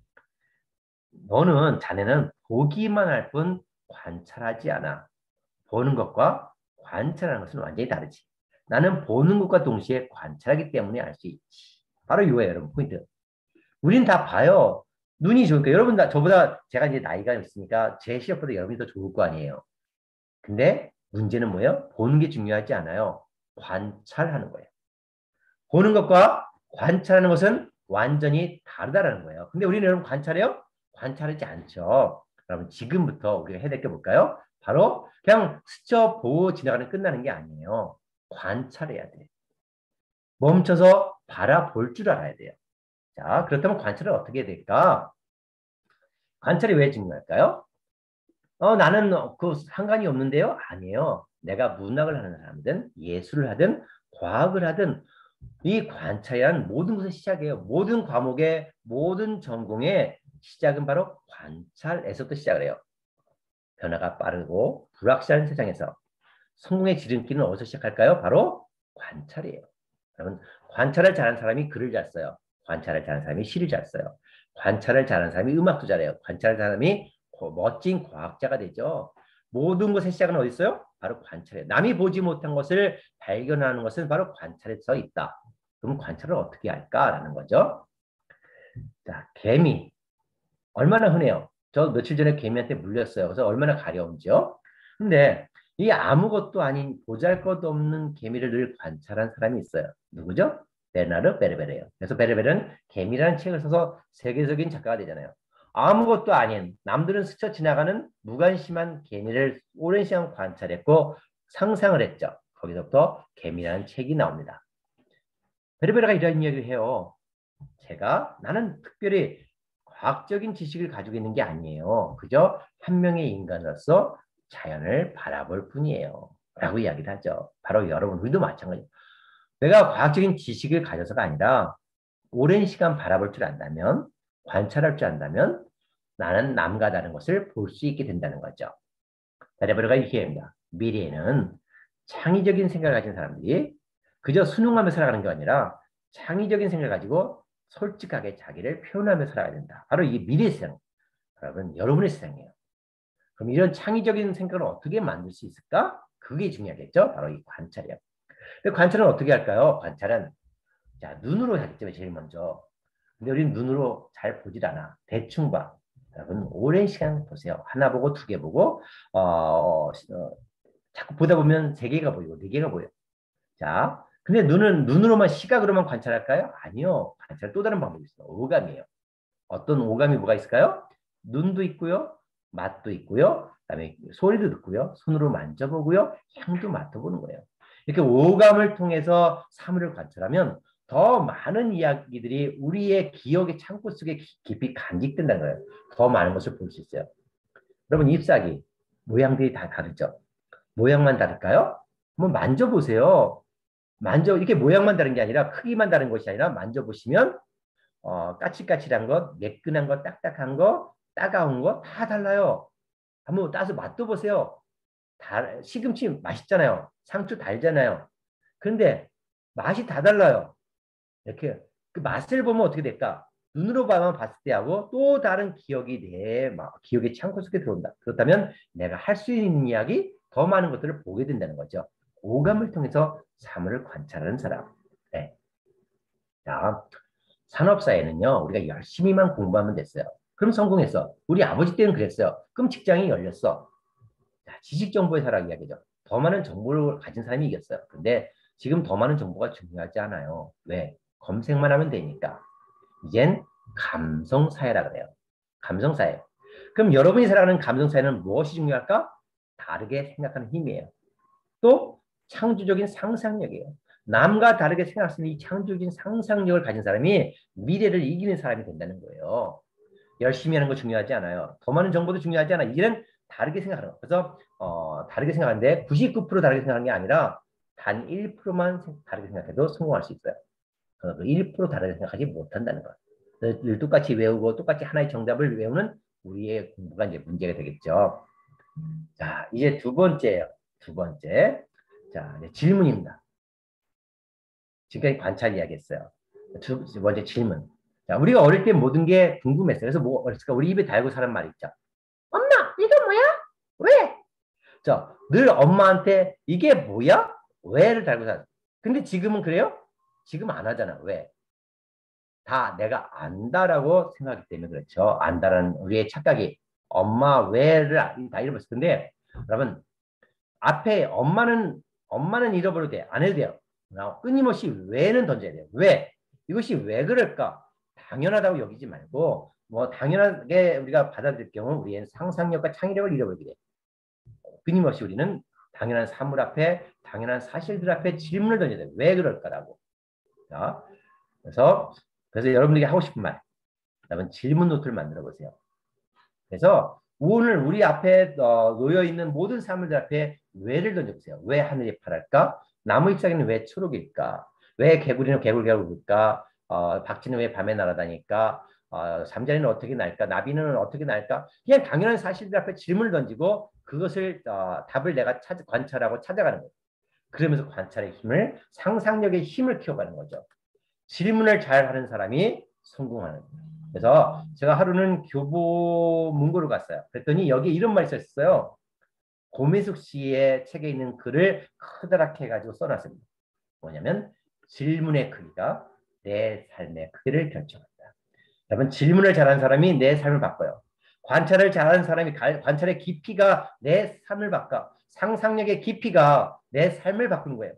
Speaker 1: 자네는 보기만 할 뿐 관찰하지 않아. 보는 것과 관찰하는 것은 완전히 다르지. 나는 보는 것과 동시에 관찰하기 때문에 알 수 있지. 바로 이거예요, 여러분. 포인트. 우린 다 봐요. 눈이 좋으니까 여러분 다 저보다 제가 이제 나이가 있으니까 제 시력보다 여러분이 더 좋을 거 아니에요. 근데 문제는 뭐예요? 보는 게 중요하지 않아요. 관찰하는 거예요. 보는 것과 관찰하는 것은 완전히 다르다라는 거예요. 근데 우리는 여러분 관찰해요? 관찰하지 않죠. 여러분 지금부터 우리가 해야 될 게 뭘까요? 바로 그냥 스쳐 보고 지나가는 끝나는 게 아니에요. 관찰해야 돼. 멈춰서 바라볼 줄 알아야 돼요. 자, 그렇다면 관찰을 어떻게 해야 될까? 관찰이 왜 중요할까요? 나는 그 상관이 없는데요? 아니에요. 내가 문학을 하는 사람이든 예술을 하든 과학을 하든 이 관찰이란 모든 것의 시작이에요. 모든 과목의 모든 전공의 시작은 바로 관찰에서부터 시작을 해요. 변화가 빠르고 불확실한 세상에서 성공의 지름길은 어디서 시작할까요? 바로 관찰이에요. 여러분, 관찰을 잘하는 사람이 글을 잘 써요. 관찰을 잘하는 사람이 시를 잘 써요. 관찰을 잘하는 사람이 음악도 잘해요. 관찰을 잘하는 사람이 멋진 과학자가 되죠. 모든 것의 시작은 어디 있어요? 바로 관찰이에요. 남이 보지 못한 것을 발견하는 것은 바로 관찰에서 있다. 그럼 관찰을 어떻게 할까라는 거죠. 자, 개미. 얼마나 흔해요. 저 며칠 전에 개미한테 물렸어요. 그래서 얼마나 가려운지요. 근데 이 아무것도 아닌 보잘것없는 개미를 늘 관찰한 사람이 있어요. 누구죠? 베르나르 베르베르예요. 그래서 베르베르는 개미라는 책을 써서 세계적인 작가가 되잖아요. 아무것도 아닌 남들은 스쳐 지나가는 무관심한 개미를 오랜 시간 관찰했고 상상을 했죠. 거기서부터 개미라는 책이 나옵니다. 베르베르가 이런 이야기를 해요. 나는 특별히 과학적인 지식을 가지고 있는 게 아니에요. 그저 한 명의 인간으로서 자연을 바라볼 뿐이에요. 라고 이야기를 하죠. 바로 여러분, 우리도 마찬가지예요. 내가 과학적인 지식을 가져서가 아니라 오랜 시간 바라볼 줄 안다면, 관찰할 줄 안다면 나는 남과 다른 것을 볼 수 있게 된다는 거죠. 베르베르가 이렇게 합니다. 미래에는 창의적인 생각을 가진 사람들이 그저 순응하며 살아가는 게 아니라 창의적인 생각을 가지고 솔직하게 자기를 표현하며 살아야 된다. 바로 이게 미래 세상. 여러분, 여러분의 세상이에요. 그럼 이런 창의적인 생각을 어떻게 만들 수 있을까? 그게 중요하겠죠? 바로 이 관찰이에요. 근데 관찰은 어떻게 할까요? 관찰은 자, 눈으로 하겠죠, 제일 먼저. 근데 우리는 눈으로 잘 보질 않아. 대충 봐. 여러분, 오랜 시간 보세요. 하나 보고 두 개 보고 자꾸 보다 보면 세 개가 보이고 네 개가 보여. 자, 근데 눈으로만 시각으로만 관찰할까요? 아니요. 관찰 또 다른 방법이 있어요. 오감이에요. 어떤 오감이 뭐가 있을까요? 눈도 있고요. 맛도 있고요. 그다음에 소리도 듣고요. 손으로 만져보고요. 향도 맡아보는 거예요. 이렇게 오감을 통해서 사물을 관찰하면 더 많은 이야기들이 우리의 기억의 창고 속에 깊이 간직된다는 거예요. 더 많은 것을 볼 수 있어요. 여러분, 잎사귀 모양들이 다 다르죠? 모양만 다를까요? 한번 만져보세요. 이렇게 모양만 다른 게 아니라 크기만 다른 것이 아니라 만져보시면 까칠까칠한 것, 매끈한 것, 딱딱한 거, 따가운 거 다 달라요. 한번 따서 맛도 보세요. 시금치 맛있잖아요. 상추 달잖아요. 그런데 맛이 다 달라요. 이렇게 그 맛을 보면 어떻게 될까? 눈으로 봤을 때하고 또 다른 기억이 기억의 창고 속에 들어온다. 그렇다면 내가 할 수 있는 이야기, 더 많은 것들을 보게 된다는 거죠. 오감을 통해서 사물을 관찰하는 사람. 네. 자, 산업사회는요, 우리가 열심히만 공부하면 됐어요. 그럼 성공했어. 우리 아버지 때는 그랬어요. 그럼 직장이 열렸어. 자, 지식정보의 사람 이야기죠. 더 많은 정보를 가진 사람이 이겼어요. 근데 지금 더 많은 정보가 중요하지 않아요. 왜? 검색만 하면 되니까. 이젠 감성사회라 그래요. 감성사회. 그럼 여러분이 살아가는 감성사회는 무엇이 중요할까? 다르게 생각하는 힘이에요. 또 창조적인 상상력이에요. 남과 다르게 생각할 수 있는 이 창조적인 상상력을 가진 사람이 미래를 이기는 사람이 된다는 거예요. 열심히 하는 거 중요하지 않아요. 더 많은 정보도 중요하지 않아. 이제는 다르게 생각하는 거. 그래서 다르게 생각하는데 99% 다르게 생각하는 게 아니라 단 1%만 다르게 생각해도 성공할 수 있어요. 그 1% 다르게 생각하지 못한다는 거. 똑같이 외우고 똑같이 하나의 정답을 외우는 우리의 공부가 이제 문제가 되겠죠. 자, 이제 두 번째예요. 두 번째. 자, 이제 질문입니다. 지금까지 관찰 이야기했어요. 두 번째 질문. 자, 우리가 어릴 때 모든 게 궁금했어요. 그래서 뭐 어렸을까? 우리 입에 달고 사는 말 있죠. 엄마, 이거 뭐야? 왜? 자, 늘 엄마한테 이게 뭐야? 왜를 달고 살. 근데 지금은 그래요? 지금 안 하잖아. 왜? 다 내가 안다라고 생각하기 때문에 그렇죠. 안다라는 우리의 착각이 엄마 왜를 다 잃어버렸을 텐데 여러분 앞에 엄마는 잃어버려도 돼. 안 해도 돼요. 끊임없이 왜는 던져야 돼요. 왜? 이것이 왜 그럴까? 당연하다고 여기지 말고 뭐 당연하게 우리가 받아들일 경우 우리의 상상력과 창의력을 잃어버리게 돼. 끊임없이 우리는 당연한 사물 앞에 당연한 사실들 앞에 질문을 던져야 돼요. 왜 그럴까라고. 자, 그래서 여러분들에게 하고 싶은 말. 여러분 질문 노트를 만들어 보세요. 그래서 오늘 우리 앞에 놓여 있는 모든 사물들 앞에 왜를 던져보세요. 왜 하늘이 파랄까? 나무 잎사귀는 왜 초록일까? 왜 개구리는 개굴개굴일까? 박쥐는 왜 밤에 날아다닐까? 잠자리는 어떻게 날까? 나비는 어떻게 날까? 그냥 당연한 사실들 앞에 질문을 던지고 그것을 답을 내가 관찰하고 찾아가는 거예요. 그러면서 관찰의 힘을 상상력의 힘을 키워가는 거죠. 질문을 잘 하는 사람이 성공하는 거예요. 그래서 제가 하루는 교보 문고를 갔어요. 그랬더니 여기 이런 말이 있었어요. 고미숙 씨의 책에 있는 글을 크다랗게 해가지고 써놨습니다. 뭐냐면 질문의 크기가 내 삶의 크기를 결정한다. 여러분 질문을 잘하는 사람이 내 삶을 바꿔요. 관찰을 잘하는 사람이 관찰의 깊이가 내 삶을 바꿔. 상상력의 깊이가 내 삶을 바꾸는 거예요.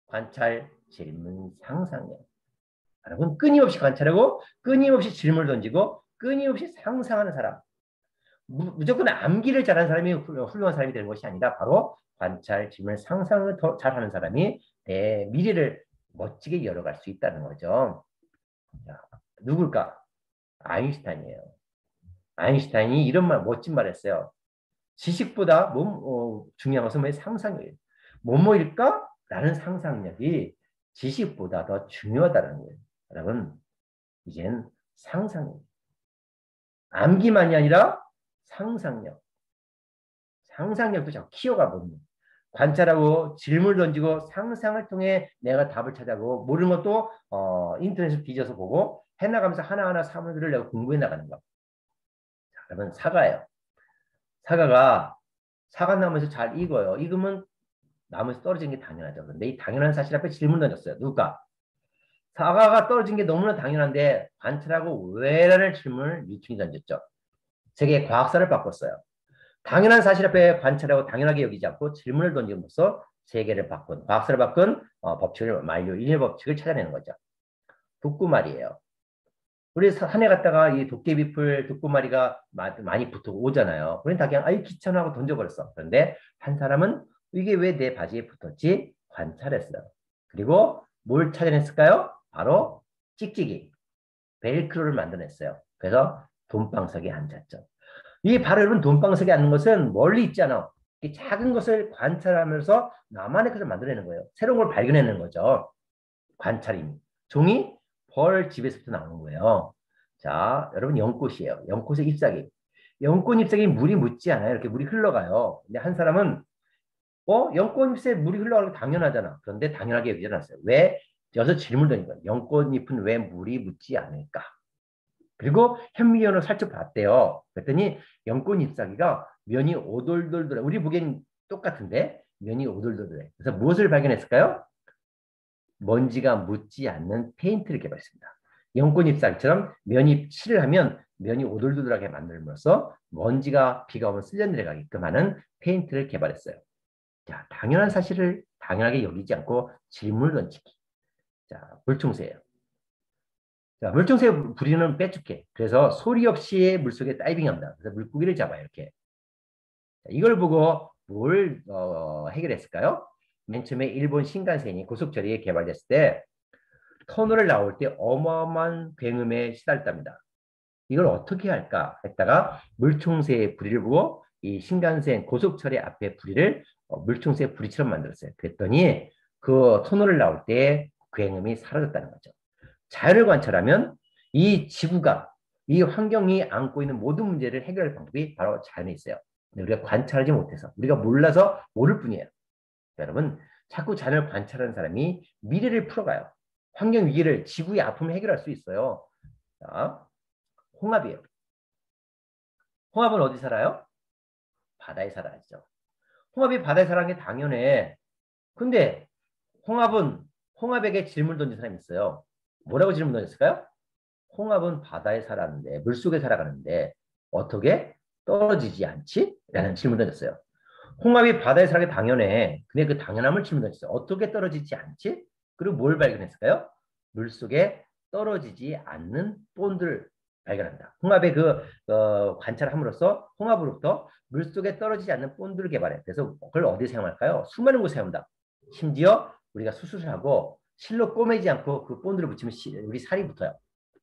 Speaker 1: 관찰, 질문, 상상력. 여러분 끊임없이 관찰하고 끊임없이 질문을 던지고 끊임없이 상상하는 사람. 무조건 암기를 잘하는 사람이 훌륭한 사람이 되는 것이 아니라 바로 관찰, 질문, 상상을 더 잘하는 사람이 내 미래를 멋지게 열어갈 수 있다는 거죠. 자, 누굴까? 아인슈타인이에요. 아인슈타인이 이런 멋진 말 했어요. 지식보다 중요한 것은 왜 상상력이에요. 뭐뭐일까? 라는 상상력이 지식보다 더 중요하다는 거예요. 여러분, 이젠 상상력. 암기만이 아니라 상상력. 상상력도 자꾸 키워가 보는 관찰하고 질문을 던지고 상상을 통해 내가 답을 찾아고 모르는 것도 인터넷을 뒤져서 보고 해나가면서 하나하나 사물들을 내가 공부해 나가는 거. 자, 그러면 사과예요. 사과나무에서 잘 익어요. 익으면 나무에서 떨어진 게 당연하죠. 근데 이 당연한 사실 앞에 질문 던졌어요. 누가? 사과가 떨어진 게 너무나 당연한데 관찰하고 왜라는 질문을 뉴턴이 던졌죠. 세계 과학사를 바꿨어요. 당연한 사실 앞에 관찰하고 당연하게 여기지 않고 질문을 던짐으로써 세계를 바꾼, 과학사를 바꾼 법칙을, 만류, 인일 법칙을 찾아내는 거죠. 독구말이에요. 우리 산에 갔다가 이 도깨비풀 독구마리가 많이 붙어 오잖아요. 우리는 다 그냥 아이 귀찮아하고 던져버렸어. 그런데 한 사람은 이게 왜 내 바지에 붙었지? 관찰했어요. 그리고 뭘 찾아냈을까요? 바로 찍찍이, 벨크로를 만들어냈어요. 그래서 돈방석에 앉았죠. 이 바로 여러분 돈방석에 앉는 것은 멀리 있잖아. 이 작은 것을 관찰하면서 나만의 것을 만들어내는 거예요. 새로운 걸 발견해내는 거죠. 관찰입니다. 종이 벌 집에서부터 나오는 거예요. 자, 여러분 연꽃이에요. 연꽃의 잎사귀. 연꽃 잎사귀 물이 묻지 않아요. 이렇게 물이 흘러가요. 근데 한 사람은 연꽃 잎에 물이 흘러가는 게 당연하잖아. 그런데 당연하게 여기지 않았어요. 왜? 여기서 질문 드린 거예요. 연꽃 잎은 왜 물이 묻지 않을까? 그리고 현미경으로 살짝 봤대요. 그랬더니 연꽃 잎사귀가 면이 오돌돌돌해. 우리 보기엔 똑같은데 면이 오돌돌돌해. 그래서 무엇을 발견했을까요? 먼지가 묻지 않는 페인트를 개발했습니다. 연꽃 잎사귀처럼 면이 칠을 하면 면이 오돌도돌하게 만들면서 먼지가 비가 오면 쓸려 내려가게끔 하는 페인트를 개발했어요. 자, 당연한 사실을 당연하게 여기지 않고 질문을 던지기. 자, 물총새예요. 자, 물총새 부리는 빼죽해. 그래서 소리 없이 물속에 다이빙합니다. 그래서 물고기를 잡아요. 이렇게. 자, 이걸 보고 뭘 해결했을까요? 맨 처음에 일본 신간센이 고속철이 개발됐을 때 터널을 나올 때 어마어마한 굉음에 시달렸답니다. 이걸 어떻게 할까 했다가 물총새의 부리를 보고 이 신간센 고속철의 앞에 부리를 물총새 부리처럼 만들었어요. 그랬더니 그 터널을 나올 때 굉음이 사라졌다는 거죠. 자연을 관찰하면 이 지구가 이 환경이 안고 있는 모든 문제를 해결할 방법이 바로 자연에 있어요. 근데 우리가 관찰하지 못해서 우리가 몰라서 모를 뿐이에요. 여러분 자꾸 자연을 관찰하는 사람이 미래를 풀어가요. 환경 위기를 지구의 아픔을 해결할 수 있어요. 자, 홍합이에요. 홍합은 어디 살아요? 바다에 살아야죠. 홍합이 바다에 살아는 게 당연해. 근데 홍합에게 질문 던진 사람이 있어요. 뭐라고 질문 던졌을까요? 홍합은 바다에 살았는데 물속에 살아가는데 어떻게 떨어지지 않지? 라는 질문 던졌어요. 홍합이 바다에 살아가기 당연해. 근데 그 당연함을 질문 던졌어요. 어떻게 떨어지지 않지? 그리고 뭘 발견했을까요? 물속에 떨어지지 않는 본드를 발견한다. 홍합의 관찰함으로써 홍합으로부터 물속에 떨어지지 않는 본드를 개발해. 그래서 그걸 어디 사용할까요? 수많은 곳에 사용한다. 심지어 우리가 수술을 하고 실로 꼬매지 않고 그 본드를 붙이면 우리 살이 붙어요.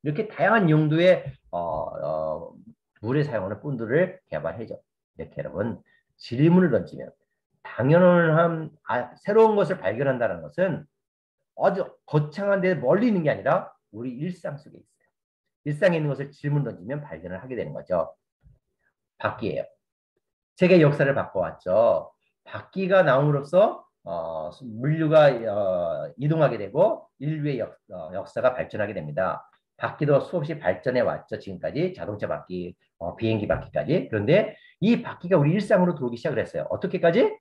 Speaker 1: 이렇게 다양한 용도의 물에 사용하는 본드를 개발해줘. 이렇게 여러분 질문을 던지면 당연한 새로운 것을 발견한다는 것은 아주 거창한 데 멀리 있는 게 아니라 우리 일상 속에 있어요. 일상에 있는 것을 질문 던지면 발견을 하게 되는 거죠. 바퀴예요. 세계 역사를 바꿔왔죠. 바퀴가 나옴으로써 물류가 이동하게 되고 인류의 역사가 발전하게 됩니다. 바퀴도 수없이 발전해 왔죠. 지금까지 자동차 바퀴, 비행기 바퀴까지. 그런데 이 바퀴가 우리 일상으로 들어오기 시작을 했어요. 어떻게까지?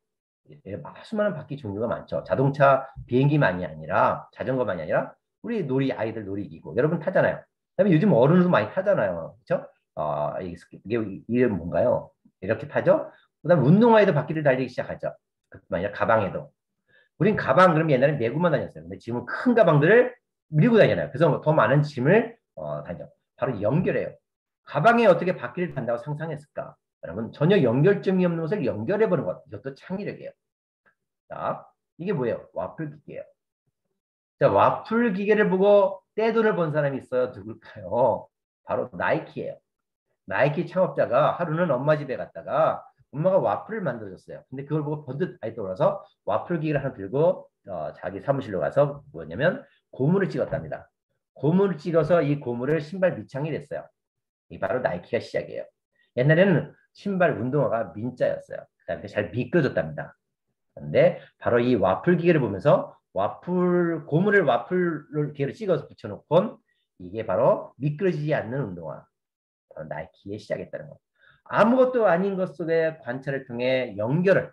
Speaker 1: 수많은 바퀴 종류가 많죠. 자동차, 비행기만이 아니라 자전거만이 아니라 우리 아이들 놀이기구 여러분 타잖아요. 그다음에 요즘 어른도 많이 타잖아요. 그렇죠? 이게 뭔가요? 이렇게 타죠. 그다음 운동화에도 바퀴를 달리기 시작하죠. 그뿐만 아니라 가방에도. 우린 가방 그럼 옛날에 메고만 다녔어요. 근데 지금은 큰 가방들을 밀고 다니잖아요. 그래서 더 많은 짐을 다녀. 바로 연결해요. 가방에 어떻게 바퀴를 단다고 상상했을까? 여러분 전혀 연결점이 없는 것을 연결해보는 것. 이것도 창의력이에요. 자, 이게 뭐예요? 와플 기계예요. 자, 와플 기계를 보고 떼돈을 번 사람이 있어요. 누굴까요? 바로 나이키예요. 나이키 창업자가 하루는 엄마 집에 갔다가 엄마가 와플을 만들어줬어요. 근데 그걸 보고 번뜩 아이 떠올라서 와플 기계를 하나 들고 자기 사무실로 가서 뭐냐면 고무를 찍었답니다. 고무를 찍어서 이 고무를 신발 밑창이 됐어요. 이 바로 나이키가 시작이에요. 옛날에는 신발 운동화가 민자였어요. 그다음에 잘 미끄러졌답니다. 근데 바로 이 와플 기계를 보면서 고무를 와플 기계로 찍어서 붙여놓고 이게 바로 미끄러지지 않는 운동화. 나이키에 시작했다는 것. 아무것도 아닌 것 속에 관찰을 통해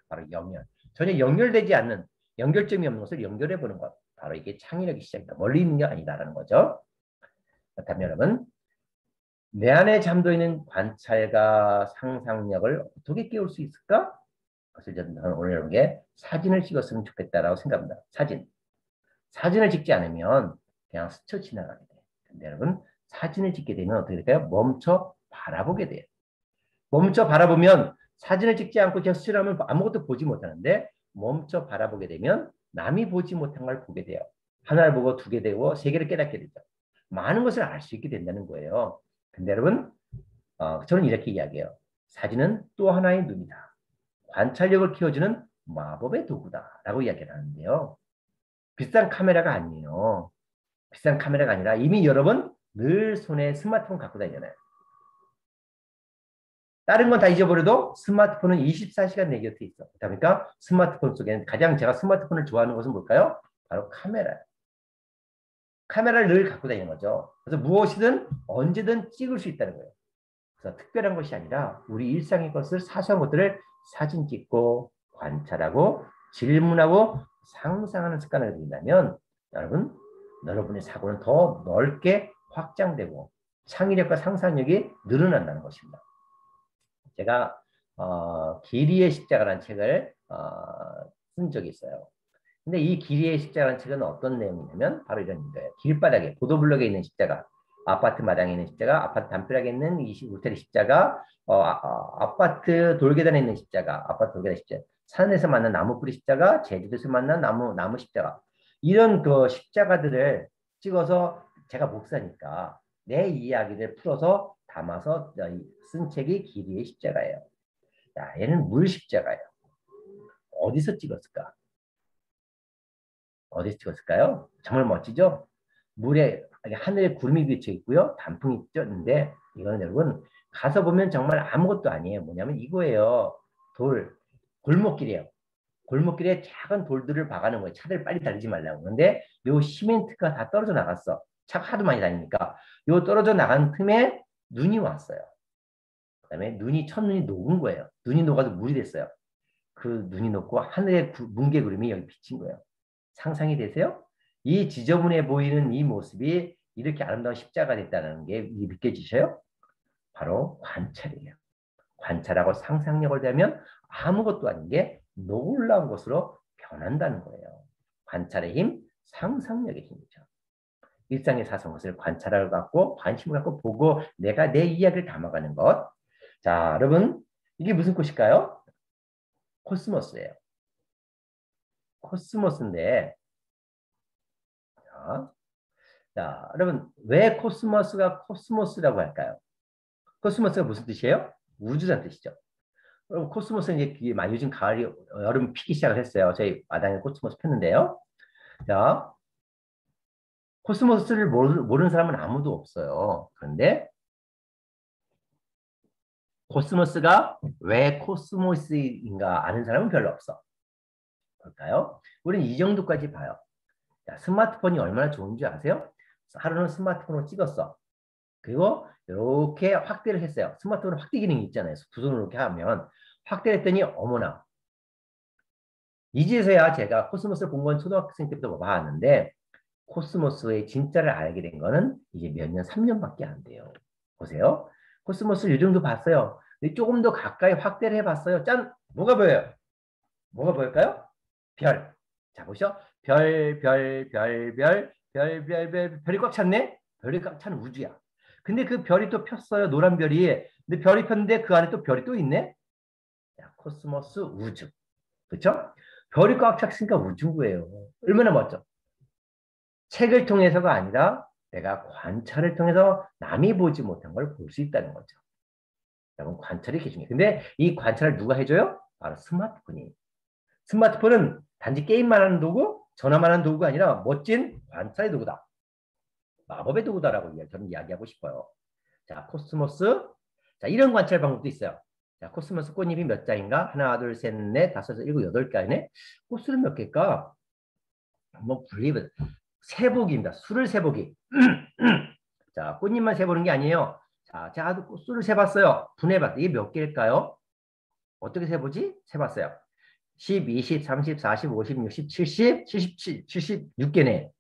Speaker 1: 바로 연결. 전혀 연결되지 않는, 연결점이 없는 것을 연결해 보는 것. 바로 이게 창의력이 시작이다. 멀리 있는 게 아니다라는 거죠. 그렇다면 여러분, 내 안에 잠도 있는 관찰과 상상력을 어떻게 깨울 수 있을까? 그것을 저는 오늘 여러분께 사진을 찍었으면 좋겠다라고 생각합니다. 사진을 찍지 않으면 그냥 스쳐 지나가게 돼요. 근데 여러분, 사진을 찍게 되면 어떻게 될까요? 멈춰 바라보게 돼요. 멈춰 바라보면 사진을 찍지 않고 그냥 스치라면 아무것도 보지 못하는데 멈춰 바라보게 되면 남이 보지 못한 걸 보게 돼요. 하나를 보고 두 개 되고 세 개를 깨닫게 되죠. 많은 것을 알 수 있게 된다는 거예요. 근데 여러분, 저는 이렇게 이야기해요. 사진은 또 하나의 눈이다. 관찰력을 키워주는 마법의 도구다라고 이야기를 하는데요. 비싼 카메라가 아니에요. 비싼 카메라가 아니라 이미 여러분 늘 손에 스마트폰 갖고 다니잖아요. 다른 건 다 잊어버려도 스마트폰은 24시간 내 곁에 있어. 그러니까 스마트폰 속에는 가장 제가 스마트폰을 좋아하는 것은 뭘까요? 바로 카메라예요. 카메라를 늘 갖고 다니는 거죠. 그래서 무엇이든 언제든 찍을 수 있다는 거예요. 그래서 특별한 것이 아니라 우리 일상의 것을 사소한 것들을 사진 찍고 관찰하고 질문하고 상상하는 습관을 들인다면 여러분의 사고는 더 넓게 확장되고 창의력과 상상력이 늘어난다는 것입니다. 제가 길이의 십자가라는 책을 쓴 적이 있어요. 근데 이 길이의 십자가라는 책은 어떤 내용이냐면 바로 이런 거예요. 길바닥에 보도블럭에 있는 십자가, 아파트 마당에 있는 십자가, 아파트 담벼락에 있는 이 울타리 십자가, 아파트 돌계단에 있는 십자가, 아파트 돌계단 십자가. 산에서 만난 나무 뿌리 십자가, 제주도에서 만난 나무 십자가. 이런 그 십자가들을 찍어서 제가 목사니까 내 이야기를 풀어서 담아서 쓴 책이 길이의 십자가예요. 자, 얘는 물 십자가예요. 어디서 찍었을까? 어디서 찍었을까요? 정말 멋지죠? 물에 하늘에 구름이 비쳐 있고요. 단풍이 쪘는데 이거는 여러분 가서 보면 정말 아무것도 아니에요. 뭐냐면 이거예요. 골목길이에요. 골목길에 작은 돌들을 박아놓은 거예요. 차들 빨리 달리지 말라고. 그런데 요 시멘트가 다 떨어져 나갔어. 차가 하도 많이 다니니까. 요 떨어져 나간 틈에 눈이 왔어요. 그다음에 첫눈이 녹은 거예요. 눈이 녹아서 물이 됐어요. 그 눈이 녹고 하늘의 뭉게구름이 여기 비친 거예요. 상상이 되세요? 이 지저분해 보이는 이 모습이 이렇게 아름다운 십자가 됐다는 게 믿겨지셔요? 바로 관찰이에요. 관찰하고 상상력을 대면 아무것도 아닌 게 놀라운 것으로 변한다는 거예요. 관찰의 힘, 상상력의 힘이죠. 일상의 사소한 것을 관찰을 갖고 관심을 갖고 보고 내가 내 이야기를 담아가는 것. 자, 여러분 이게 무슨 꽃일까요? 코스모스예요. 코스모스인데 자, 여러분 왜 코스모스가 코스모스라고 할까요? 코스모스가 무슨 뜻이에요? 우주란 뜻이죠. 그럼 코스모스는 이제 많이 요즘 가을이 여름 피기 시작을 했어요. 저희 마당에 코스모스 폈는데요. 자, 코스모스를 모르는 사람은 아무도 없어요. 그런데 코스모스가 왜 코스모스인가 아는 사람은 별로 없어. 볼까요? 우리는 이 정도까지 봐요. 자, 스마트폰이 얼마나 좋은지 아세요? 하루는 스마트폰으로 찍었어. 그리고 이렇게 확대를 했어요. 스마트폰 확대 기능이 있잖아요. 두 손으로 이렇게 하면 확대를 했더니 어머나 이제서야 제가 코스모스를 본 건 초등학생 때부터 봐왔는데 코스모스의 진짜를 알게 된 거는 이제 몇 년, 3년밖에 안 돼요. 보세요. 코스모스를 이 정도 봤어요. 근데 조금 더 가까이 확대를 해봤어요. 짠! 뭐가 보여요? 뭐가 보일까요? 별. 자, 보시죠. 별이 꽉 찼네? 별이 꽉 찬 우주야. 근데 그 별이 또 폈어요. 노란 별이. 근데 별이 폈는데 그 안에 또 별이 또 있네? 자, 코스모스 우주. 그렇죠? 별이 꽉 찼으니까 우주인 거예요. 얼마나 멋져. 책을 통해서가 아니라 내가 관찰을 통해서 남이 보지 못한 걸 볼 수 있다는 거죠. 여러분 관찰이 기준이에요. 근데 이 관찰을 누가 해줘요? 바로 스마트폰이. 스마트폰은 단지 게임만 하는 도구, 전화만 하는 도구가 아니라 멋진 관찰의 도구다. 마법의 도구다라고 저는 이야기하고 싶어요. 자, 코스모스. 자, 이런 관찰 방법도 있어요. 자, 코스모스 꽃잎이 몇 장인가? 하나, 둘, 셋, 넷, 다섯, 일곱, 여덟 개네. 꽃술은 몇 개일까? 뭐 블리브 세보기입니다. 수를 세보기. 자, 꽃잎만 세보는 게 아니에요. 자, 제가 꽃술을 세봤어요. 분해봤어요. 이게 몇 개일까요? 어떻게 세보지? 세봤어요. 10, 20, 30, 40, 50, 60, 70, 77, 76개네.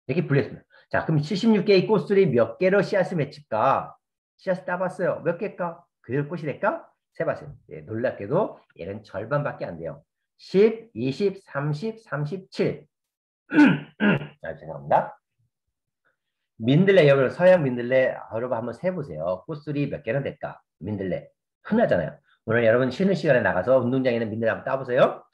Speaker 1: 이렇게 분리했습니다. 자, 그럼 76개의 꽃술이 몇 개로 씨앗을 맺힐까? 씨앗을 따봤어요. 몇 개일까? 그대로 꽃이 될까? 세봤어요. 네, 놀랍게도 얘는 절반밖에 안 돼요. 10, 20, 30, 37. 자, 죄송합니다. 민들레, 여러분 서양 민들레 여러분 한번 세보세요. 꽃술이 몇 개나 될까? 민들레. 흔하잖아요. 오늘 여러분 쉬는 시간에 나가서 운동장에 있는 민들레 한번 따보세요.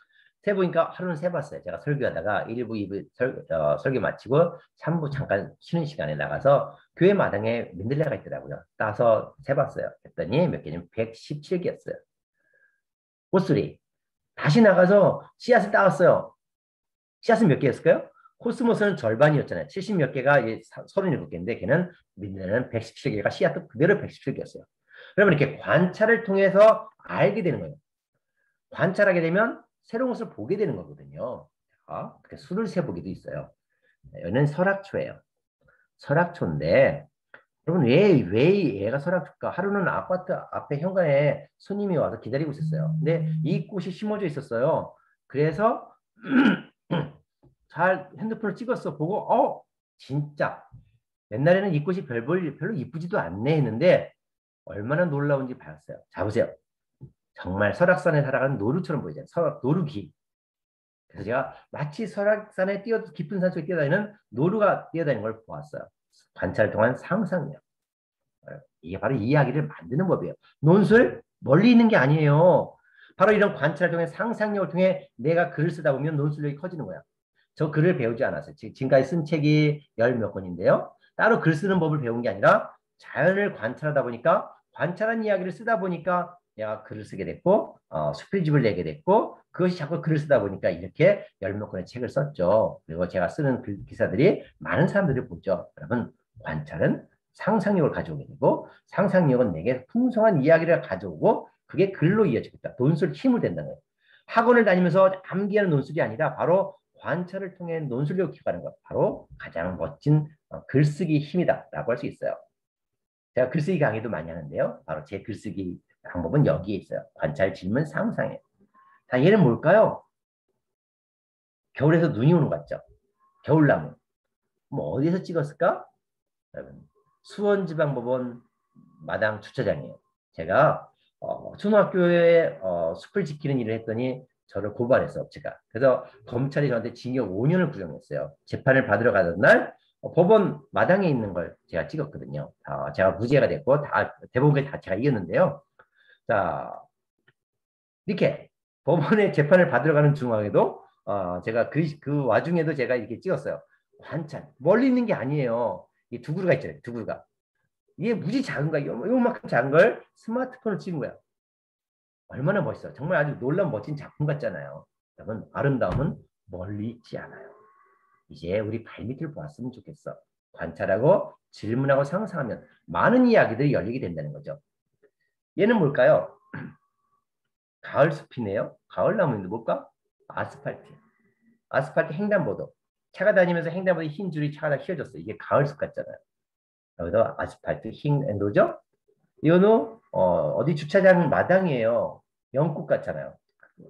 Speaker 1: 세보니까 하루는 세봤어요. 제가 설교하다가 1부, 2부 설교 마치고 3부 잠깐 쉬는 시간에 나가서 교회 마당에 민들레가 있더라고요. 따서 세봤어요. 했더니 몇 개냐면 117개였어요. 꽃술이. 다시 나가서 씨앗을 따왔어요. 씨앗은 몇 개였을까요? 코스모스는 절반이었잖아요. 70 몇 개가 37개인데 걔는 민들레는 117개가 씨앗도 그대로 117개였어요. 여러분 이렇게 관찰을 통해서 알게 되는 거예요. 관찰하게 되면 새로운 것을 보게 되는 거거든요. 그렇게 수를 세보기도 있어요. 여기는 설악초예요. 설악초인데 여러분 왜 얘가 설악초일까? 하루는 아파트 앞에 현관에 손님이 와서 기다리고 있었어요. 근데 이 꽃이 심어져 있었어요. 그래서 잘 핸드폰을 찍었어. 보고 진짜 옛날에는 이 꽃이 별로 이쁘지도 않네 했는데 얼마나 놀라운지 봤어요. 자 보세요. 정말 설악산에 살아가는 노루처럼 보이잖아요. 노루기. 그래서 제가 마치 설악산에 깊은 산속에 뛰어다니는 노루가 뛰어다니는 걸 보았어요. 관찰을 통한 상상력. 이게 바로 이야기를 만드는 법이에요. 논술 멀리 있는 게 아니에요. 바로 이런 관찰을 통해 상상력을 통해 내가 글을 쓰다 보면 논술력이 커지는 거야. 저 글을 배우지 않았어요. 지금까지 쓴 책이 열 몇 권인데요. 따로 글 쓰는 법을 배운 게 아니라 자연을 관찰하다 보니까 관찰한 이야기를 쓰다 보니까 내가 글을 쓰게 됐고 수필집을 내게 됐고 그것이 자꾸 글을 쓰다 보니까 이렇게 열 몇 권의 책을 썼죠. 그리고 제가 쓰는 기사들이 많은 사람들이 보죠. 여러분 관찰은 상상력을 가져오게 되고 상상력은 내게 풍성한 이야기를 가져오고 그게 글로 이어지겠다. 논술 힘을 된다는 거예요. 학원을 다니면서 암기하는 논술이 아니라 바로 관찰을 통해 논술력을 키워가는 것. 바로 가장 멋진 글쓰기 힘이다라고 할 수 있어요. 제가 글쓰기 강의도 많이 하는데요. 바로 제 글쓰기 방법은 여기에 있어요. 관찰, 질문, 상상이에요. 자, 얘는 뭘까요? 겨울에서 눈이 오는 것 같죠? 겨울나무. 뭐 어디서 찍었을까? 여러분, 수원지방법원 마당 주차장이에요. 제가 초등학교에 숲을 지키는 일을 했더니 저를 고발했어, 업체가. 그래서 검찰이 저한테 징역 5년을 구형했어요. 재판을 받으러 가던 날 법원 마당에 있는 걸 제가 찍었거든요. 제가 무죄가 됐고 대법원까지 다 제가 이겼는데요. 자, 이렇게 법원에 재판을 받으러 가는 중앙에도 제가 그 와중에도 제가 이렇게 찍었어요. 관찰. 멀리 있는 게 아니에요. 이 두구루가 있잖아요. 두구루가. 이게 무지 작은 거야. 요만큼 작은 걸 스마트폰으로 찍은 거야. 얼마나 멋있어. 정말 아주 놀라운 멋진 작품 같잖아요. 여러분, 아름다움은 멀리 있지 않아요. 이제 우리 발밑을 보았으면 좋겠어. 관찰하고 질문하고 상상하면 많은 이야기들이 열리게 된다는 거죠. 얘는 뭘까요? 가을 숲이네요. 가을 나무인데 뭘까? 아스팔트. 아스팔트 횡단보도. 차가 다니면서 횡단보도에 흰 줄이 차가 휘어졌어. 이게 가을 숲 같잖아요. 여기서 아스팔트 흰 엔도죠? 이거는 어디 주차장 마당이에요. 영국 같잖아요.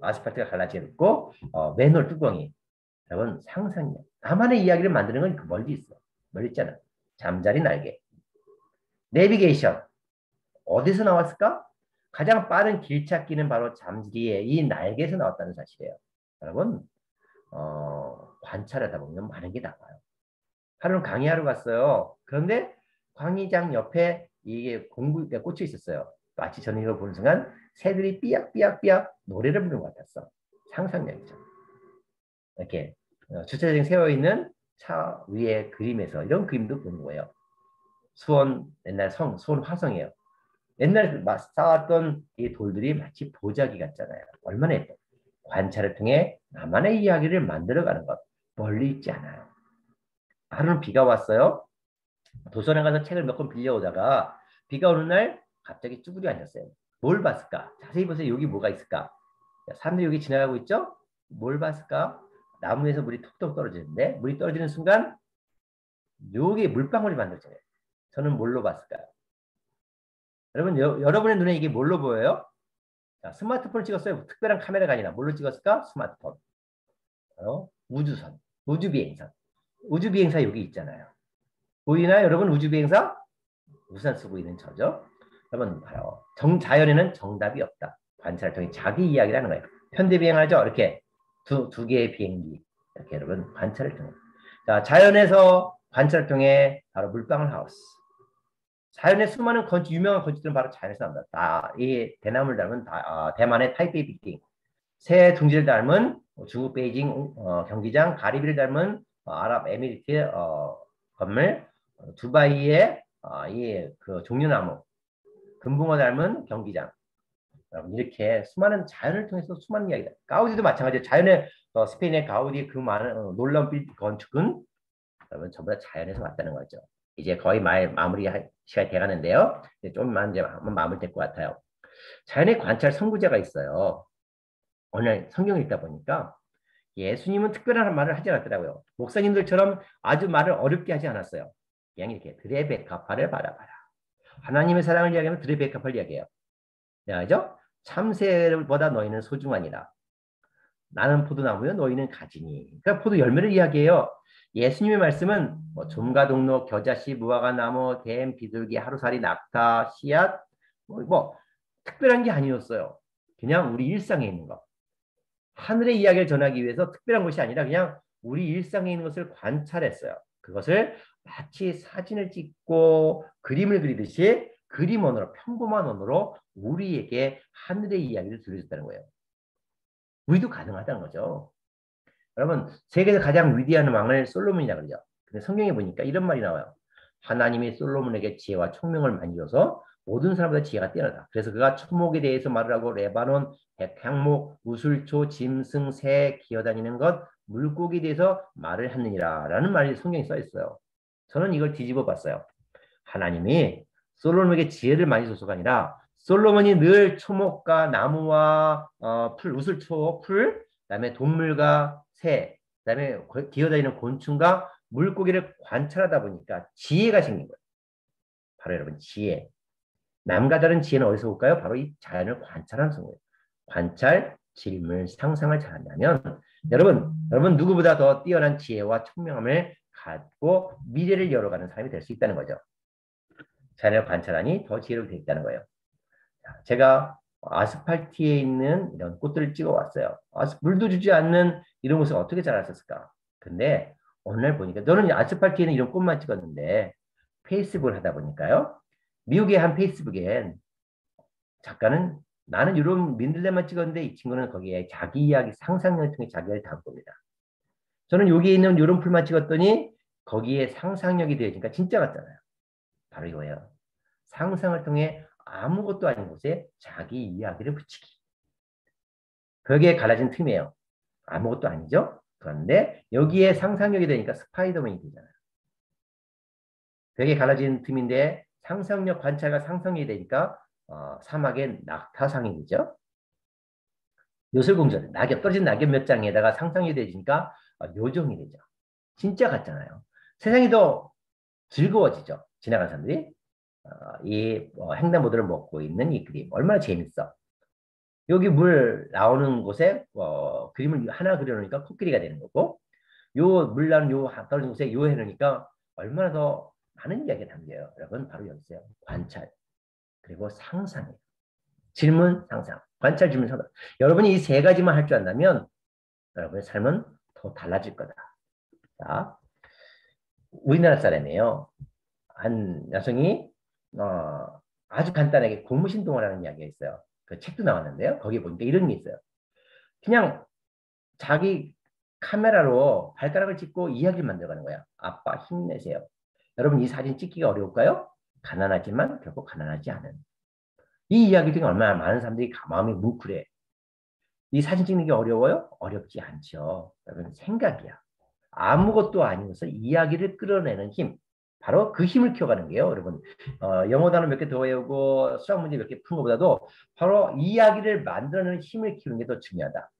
Speaker 1: 아스팔트가 갈라져 있고 맨홀 뚜껑이. 여러분 상상력. 나만의 이야기를 만드는 건 그 멀리 있어. 멀리 있잖아. 잠자리 날개. 내비게이션. 어디서 나왔을까? 가장 빠른 길 찾기는 바로 잠자리의 이 날개에서 나왔다는 사실이에요. 여러분 관찰하다 보면 많은 게 나와요. 하루는 강의하러 갔어요. 그런데 강의장 옆에 이게 공구가 꽂혀 있었어요. 마치 저는 이걸 보는 순간 새들이 삐약삐약삐약 노래를 부르는 것 같았어. 상상력이죠. 이렇게 주차장에 세워있는 차 위에 그림에서 이런 그림도 보는 거예요. 수원 옛날 수원 화성이에요. 옛날 쌓았던 이 돌들이 마치 보자기 같잖아요. 얼마나 예뻐. 관찰을 통해 나만의 이야기를 만들어가는 것. 멀리 있지 않아요. 하루는 비가 왔어요. 도서관 가서 책을 몇 권 빌려오다가 비가 오는 날 갑자기 쭈그려 앉았어요. 뭘 봤을까? 자세히 보세요. 여기 뭐가 있을까? 사람들이 여기 지나가고 있죠? 뭘 봤을까? 나무에서 물이 톡톡 떨어지는데 물이 떨어지는 순간 여기 물방울이 만들어져요. 저는 뭘로 봤을까요? 여러분, 여러분의 눈에 이게 뭘로 보여요? 자, 스마트폰을 찍었어요. 특별한 카메라가 아니라 뭘로 찍었을까? 스마트폰. 우주선, 우주비행선. 우주비행사 여기 있잖아요. 보이나요, 여러분? 우주비행사? 우산 쓰고 있는 저죠. 여러분, 봐요. 자연에는 정답이 없다. 관찰을 통해 자기 이야기를 하는 거예요. 현대비행하죠? 이렇게 두 개의 비행기. 이렇게 여러분, 관찰을 통해. 자, 자연에서 관찰을 통해 바로 물방울 하우스. 자연의 수많은 유명한 건축들은 바로 자연에서 나온다. 이 대나무를 닮은 대만의 타이베이 빌딩. 새 둥지를 닮은 중국 베이징 경기장, 가리비를 닮은 아랍에미리트 건물, 두바이의 그 종려나무, 금붕어 닮은 경기장. 이렇게 수많은 자연을 통해서 수많은 이야기다. 가우디도 마찬가지예요. 자연의 스페인의 가우디 그 많은 놀라운 건축은 여러분 전부 다 자연에서 왔다는 거죠. 이제 거의 마무리 시간이 돼가는데요. 좀만 이제 한번 마무리 될 것 같아요. 자연의 관찰 선구자가 있어요. 오늘 성경을 읽다 보니까 예수님은 특별한 말을 하지 않았더라고요. 목사님들처럼 아주 말을 어렵게 하지 않았어요. 그냥 이렇게 드레베카파를 바라봐라. 하나님의 사랑을 이야기하면 드레베카파를 이야기해요. 알죠? 참새보다 너희는 소중하니라. 나는 포도나무요, 너희는 가지니. 그러니까 포도 열매를 이야기해요. 예수님의 말씀은 뭐 좀가동로, 겨자씨, 무화과나무, 뱀, 비둘기, 하루살이, 낙타, 씨앗 뭐 특별한 게 아니었어요. 그냥 우리 일상에 있는 거. 하늘의 이야기를 전하기 위해서 특별한 것이 아니라 그냥 우리 일상에 있는 것을 관찰했어요. 그것을 마치 사진을 찍고 그림을 그리듯이 그림 언어로 평범한 언어로 우리에게 하늘의 이야기를 들려줬다는 거예요. 우리도 가능하다는 거죠. 여러분, 세계에서 가장 위대한 왕을 솔로몬이라고 그러죠. 근데 성경에 보니까 이런 말이 나와요. 하나님이 솔로몬에게 지혜와 총명을 많이 줘서 모든 사람보다 지혜가 뛰어나다. 그래서 그가 초목에 대해서 말을 하고 레바논, 백향목, 우슬초, 짐승, 새, 기어다니는 것, 물고기에 대해서 말을 하느니라 라는 말이 성경에 써 있어요. 저는 이걸 뒤집어 봤어요. 하나님이 솔로몬에게 지혜를 많이 줘서가 아니라 솔로몬이 늘 초목과 나무와 풀, 우슬초, 풀, 그다음에 동물과 새, 그다음에 기어다니는 곤충과 물고기를 관찰하다 보니까 지혜가 생긴 거예요. 바로 여러분 지혜. 남과 다른 지혜는 어디서 올까요? 바로 이 자연을 관찰하는 거예요. 관찰, 질문, 상상을 잘한다면 여러분 누구보다 더 뛰어난 지혜와 총명함을 갖고 미래를 열어가는 사람이 될 수 있다는 거죠. 자연을 관찰하니 더 지혜롭게 되겠다는 거예요. 제가 아스팔트에 있는 이런 꽃들을 찍어왔어요. 물도 주지 않는 이런 곳을 어떻게 자랐었을까? 근데 오늘 보니까 너는 아스팔트에 있는 이런 꽃만 찍었는데 페이스북을 하다 보니까요. 미국의 한 페이스북엔 작가는 나는 이런 민들레만 찍었는데 이 친구는 거기에 자기 이야기, 상상력을 통해 자기를 담은 겁니다. 저는 여기에 있는 이런 풀만 찍었더니 거기에 상상력이 되어지니까 진짜 같잖아요. 바로 이거예요. 상상을 통해 아무것도 아닌 곳에 자기 이야기를 붙이기. 벽에 갈라진 틈이에요. 아무것도 아니죠? 그런데 여기에 상상력이 되니까 스파이더맨이 되잖아요. 벽에 갈라진 틈인데 상상력 관찰과 상상력이 되니까 사막의 낙타상이 되죠. 요술공주, 낙엽, 떨어진 낙엽 몇 장에다가 상상력이 되니까 요정이 되죠. 진짜 같잖아요. 세상이 더 즐거워지죠. 지나가는 사람들이. 이 횡단보도를 먹고 있는 이 그림 얼마나 재밌어. 여기 물 나오는 곳에 그림을 하나 그려놓으니까 코끼리가 되는 거고 요 물 나는 요 떨어진 곳에 요 해놓으니까 얼마나 더 많은 이야기가 담겨요. 여러분 바로 여기 있어요. 관찰 그리고 상상이에요. 질문 상상 관찰 질문 상상. 여러분이 이 세 가지만 할 줄 안다면 여러분의 삶은 더 달라질 거다. 자, 우리나라 사람이에요. 한 여성이 아주 간단하게 고무신동화라는 이야기가 있어요. 그 책도 나왔는데요. 거기에 보니까 이런 게 있어요. 그냥 자기 카메라로 발가락을 찍고 이야기를 만들어가는 거야. 아빠 힘내세요. 여러분 이 사진 찍기가 어려울까요? 가난하지만 결코 가난하지 않은. 이 이야기 중에 얼마나 많은 사람들이 마음이 뭉클해. 이 사진 찍는 게 어려워요? 어렵지 않죠. 여러분 생각이야. 아무것도 아니면서 이야기를 끌어내는 힘. 바로 그 힘을 키워가는 게요, 여러분. 영어 단어 몇 개 더 외우고 수학 문제 몇 개 푸는 것보다도 바로 이야기를 만들어내는 힘을 키우는 게 더 중요하다.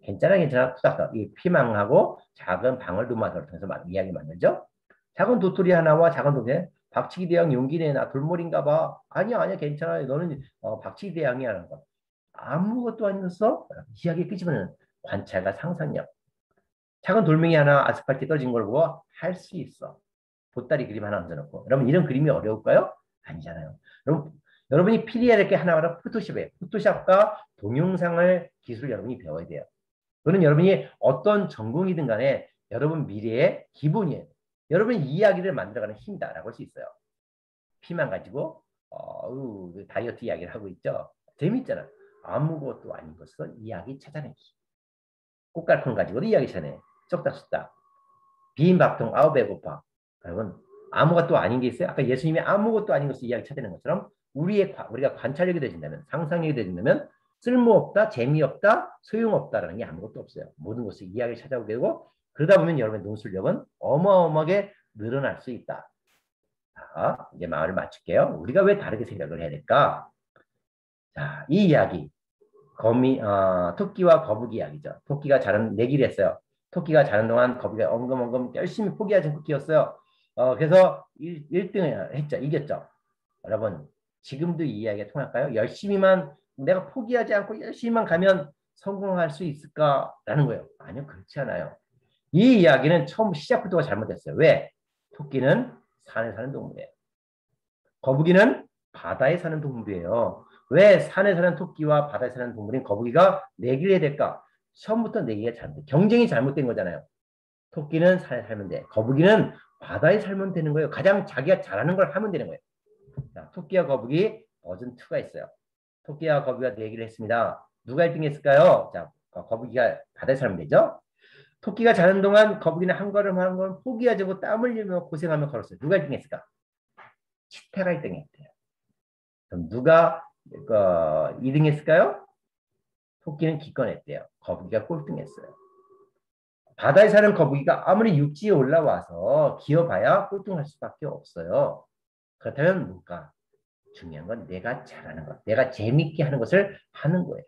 Speaker 1: 괜찮아. 후닥닥. 이 피망하고 작은 방울도마를 통해서 이야기 만들죠. 작은 도토리 하나와 작은 도토리. 박치기 대왕 용기 내나 돌머리인가 봐. 아니야, 괜찮아. 너는 박치기 대왕이야. 라는 거. 아무것도 아니면서 이야기 끄집어내는 관찰과 상상력. 작은 돌멩이 하나 아스팔트에 떨어진 걸 보고 할 수 있어. 보따리 그림 하나 얹어놓고. 여러분 이런 그림이 어려울까요? 아니잖아요. 여러분이 필요할 게 하나하나 포토샵이에요. 포토샵과 동영상을 기술 여러분이 배워야 돼요. 그거는 여러분이 어떤 전공이든 간에 여러분 미래의 기본이에요. 여러분 이야기를 만들어가는 힘이다라고 할 수 있어요. 피만 가지고 다이어트 이야기를 하고 있죠. 재밌잖아. 아무것도 아닌 것을 이야기 찾아내기. 꽃갈콘 가지고도 이야기 찾아내. 쩍닥쑥닥. 빈 밥통 아우 배고파. 여러분 아무것도 아닌 게 있어요. 아까 예수님이 아무것도 아닌 것을 이야기 찾아내는 것처럼 우리가 관찰력이 되진다면 상상력이 되진다면 쓸모없다, 재미없다, 소용없다라는 게 아무것도 없어요. 모든 것을 이야기를 찾아오게 되고 그러다 보면 여러분의 논술력은 어마어마하게 늘어날 수 있다. 자, 이제 말을 마칠게요. 우리가 왜 다르게 생각을 해야 될까? 자, 이 이야기 토끼와 거북이 이야기죠. 토끼가 자는 내기를 했어요. 토끼가 자는 동안 거북이가 엉금엉금 열심히 포기하지 토끼였어요. 그래서 1등을 했죠. 이겼죠. 여러분 지금도 이 이야기가 통할까요? 열심히만 내가 포기하지 않고 열심히만 가면 성공할 수 있을까라는 거예요. 아니요, 그렇지 않아요. 이 이야기는 처음 시작부터가 잘못됐어요. 왜? 토끼는 산에 사는 동물이에요. 거북이는 바다에 사는 동물이에요. 왜 산에 사는 토끼와 바다에 사는 동물인 거북이가 내기를 해야 될까? 처음부터 내기가 잘못돼. 경쟁이 잘못된 거잖아요. 토끼는 산에 살면 돼. 거북이는 바다에 살면 되는 거예요. 가장 자기가 잘하는 걸 하면 되는 거예요. 자, 토끼와 거북이 버전 2가 있어요. 토끼와 거북이가 내기를 했습니다. 누가 1등 했을까요? 자, 거북이가 바다에 살면 되죠. 토끼가 자는 동안 거북이는 한 걸음 한 걸음 포기하지 않고 땀을 흘리며 고생하며 걸었어요. 누가 1등했을까? 치타가 1등했대요. 그럼 누가 2등했을까요? 토끼는 기권했대요. 거북이가 꼴등했어요. 바다에 사는 거북이가 아무리 육지에 올라와서 기어봐야 꼴등할 수밖에 없어요. 그렇다면 뭔가 중요한 건 내가 잘하는 것, 내가 재밌게 하는 것을 하는 거예요.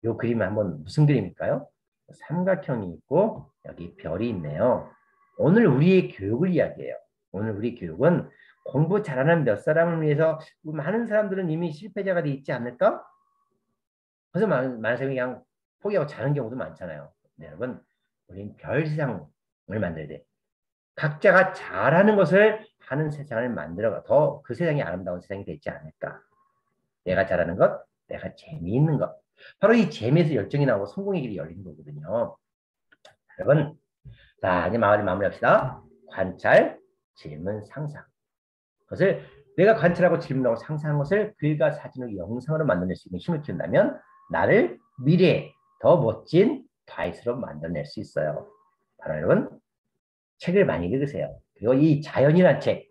Speaker 1: 이 그림은 한번 무슨 그림일까요? 삼각형이 있고 여기 별이 있네요. 오늘 우리의 교육을 이야기해요. 오늘 우리 교육은 공부 잘하는 몇 사람을 위해서 많은 사람들은 이미 실패자가 돼 있지 않을까? 그래서 많은 사람이 그냥 포기하고 자는 경우도 많잖아요. 네, 여러분, 우리는 별 세상을 만들어야 돼. 각자가 잘하는 것을 하는 세상을 만들어가 더 그 세상이 아름다운 세상이 되지 않을까. 내가 잘하는 것, 내가 재미있는 것. 바로 이 재미에서 열정이 나오고 성공의 길이 열리는 거거든요. 여러분, 자, 이제 마무리합시다. 관찰, 질문, 상상. 그것을 내가 관찰하고 질문하고 상상한 것을 글과 사진으로 영상으로 만들어낼 수 있는 힘을 키운다면 나를 미래에 더 멋진 다이스로 만들어낼 수 있어요. 바로 여러분, 책을 많이 읽으세요. 그리고 이 자연이란 책,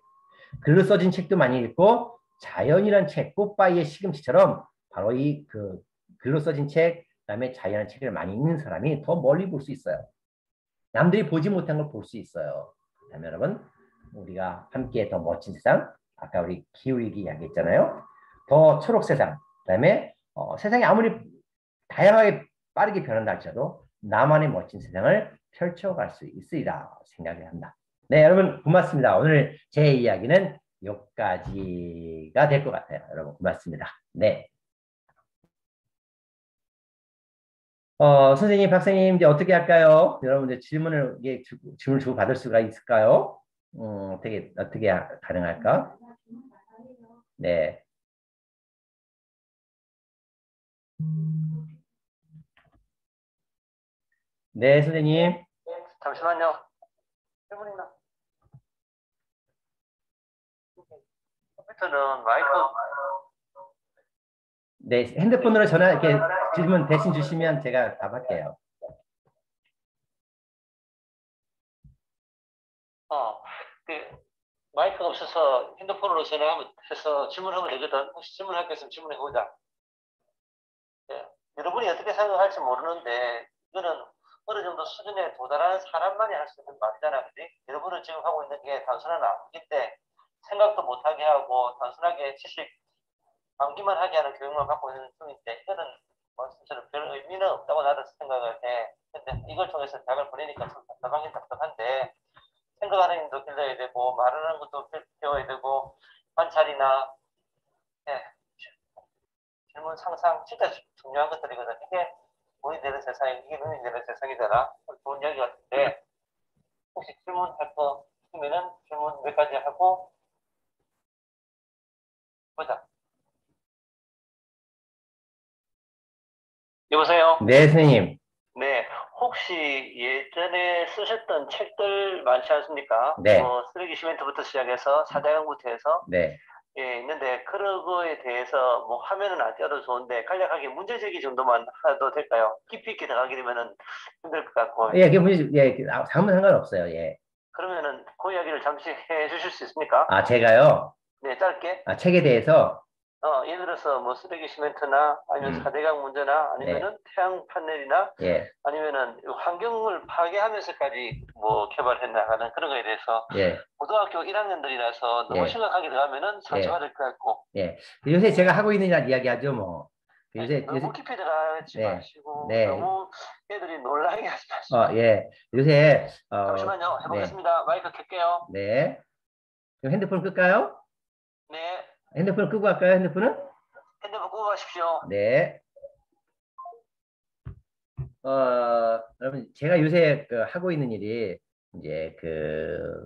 Speaker 1: 글로 써진 책도 많이 읽고 자연이란 책, 꽃바위의 시금치처럼 바로 이 글로 써진 책, 그다음에 자연이란 책을 많이 읽는 사람이 더 멀리 볼 수 있어요. 남들이 보지 못한 걸 볼 수 있어요. 그다음에 여러분, 우리가 함께 더 멋진 세상, 아까 우리 기울이기 이야기했잖아요. 더 초록 세상, 그다음에 세상이 아무리 다양하게 빠르게 변한다 할지라도 나만의 멋진 세상을 펼쳐갈 수 있으리라 생각을 한다. 네, 여러분 고맙습니다. 오늘 제 이야기는 여기까지가 될 것 같아요. 여러분 고맙습니다. 네. 선생님, 박사님, 이제 어떻게 할까요? 여러분 이제 질문을 주고 받을 수가 있을까요? 어떻게 가능할까? 네. 네, 선생님.
Speaker 2: 잠시만요. 1분이나. 컴퓨터는 마이크.
Speaker 1: 네, 핸드폰으로 전화 이렇게 질문 대신 주시면 제가 답할게요.
Speaker 2: 그 마이크가 없어서 핸드폰으로 전화해서 질문하면 되거든. 혹시 질문할 거 있으면 질문해보자. 네. 여러분이 어떻게 생각할지 모르는데 이거는 어느 정도 수준에 도달하는 사람만이 할 수 있는 말이잖아. 그지? 여러분은 지금 하고 있는 게 단순한 암기인데 생각도 못하게 하고 단순하게 지식 암기만 하게 하는 교육만 받고 있는 중인데 이거는 말씀처럼 별 의미는 없다고 나도 생각을 해. 근데 이걸 통해서 대학을 보내니까 좀 답답하긴 답답한데 생각하는 힘도 길러야 되고 말하는 것도 배워야 되고 관찰이나 질문 상상 진짜 중요한 것들이거든. 이게 돈이 되는 세상이 이게 돈이 되는 세상이잖아. 좋은 이야기 같은데 혹시 질문할 거 있으면은 질문 몇 가지 하고 보자. 여보세요?
Speaker 1: 네, 선생님.
Speaker 2: 네, 혹시 예전에 쓰셨던 책들 많지 않습니까?
Speaker 1: 네.
Speaker 2: 쓰레기 시멘트부터 시작해서 사자형부터 해서
Speaker 1: 네.
Speaker 2: 예, 있는데 그런 거에 대해서 뭐 하면은 안 떼어도 좋은데 간략하게 문제 제기 정도만 해도 될까요? 깊이 있게 들어가게 되면은 힘들 것 같고.
Speaker 1: 예, 아무 상관없어요. 예.
Speaker 2: 그러면은 그 이야기를 잠시 해 주실 수 있습니까?
Speaker 1: 아, 제가요?
Speaker 2: 네, 짧게.
Speaker 1: 책에 대해서?
Speaker 2: 예를 들어서 뭐 쓰레기 시멘트나 아니면 4대강 문제나 아니면은
Speaker 1: 네.
Speaker 2: 태양 판넬이나
Speaker 1: 예.
Speaker 2: 아니면은 환경을 파괴하면서까지 뭐 개발해 나가는 그런 거에 대해서
Speaker 1: 예.
Speaker 2: 고등학교 1학년들이라서 너무
Speaker 1: 예.
Speaker 2: 심각하게 들어가면은 상처받을 것 같고.
Speaker 1: 예. 요새 제가 하고 있는 이야기 하죠, 뭐.
Speaker 2: 너무 깊이 들어가지
Speaker 1: 네.
Speaker 2: 마시고
Speaker 1: 네.
Speaker 2: 너무 애들이 놀라게 하지 마시고.
Speaker 1: 예. 요새
Speaker 2: 잠시만요. 해보겠습니다. 마이크 켤게요.
Speaker 1: 네. 그럼 핸드폰 끌까요?
Speaker 2: 네.
Speaker 1: 핸드폰 끄고 할까요, 핸드폰은?
Speaker 2: 핸드폰 끄고 가십시오.
Speaker 1: 네. 여러분, 제가 요새 하고 있는 일이 이제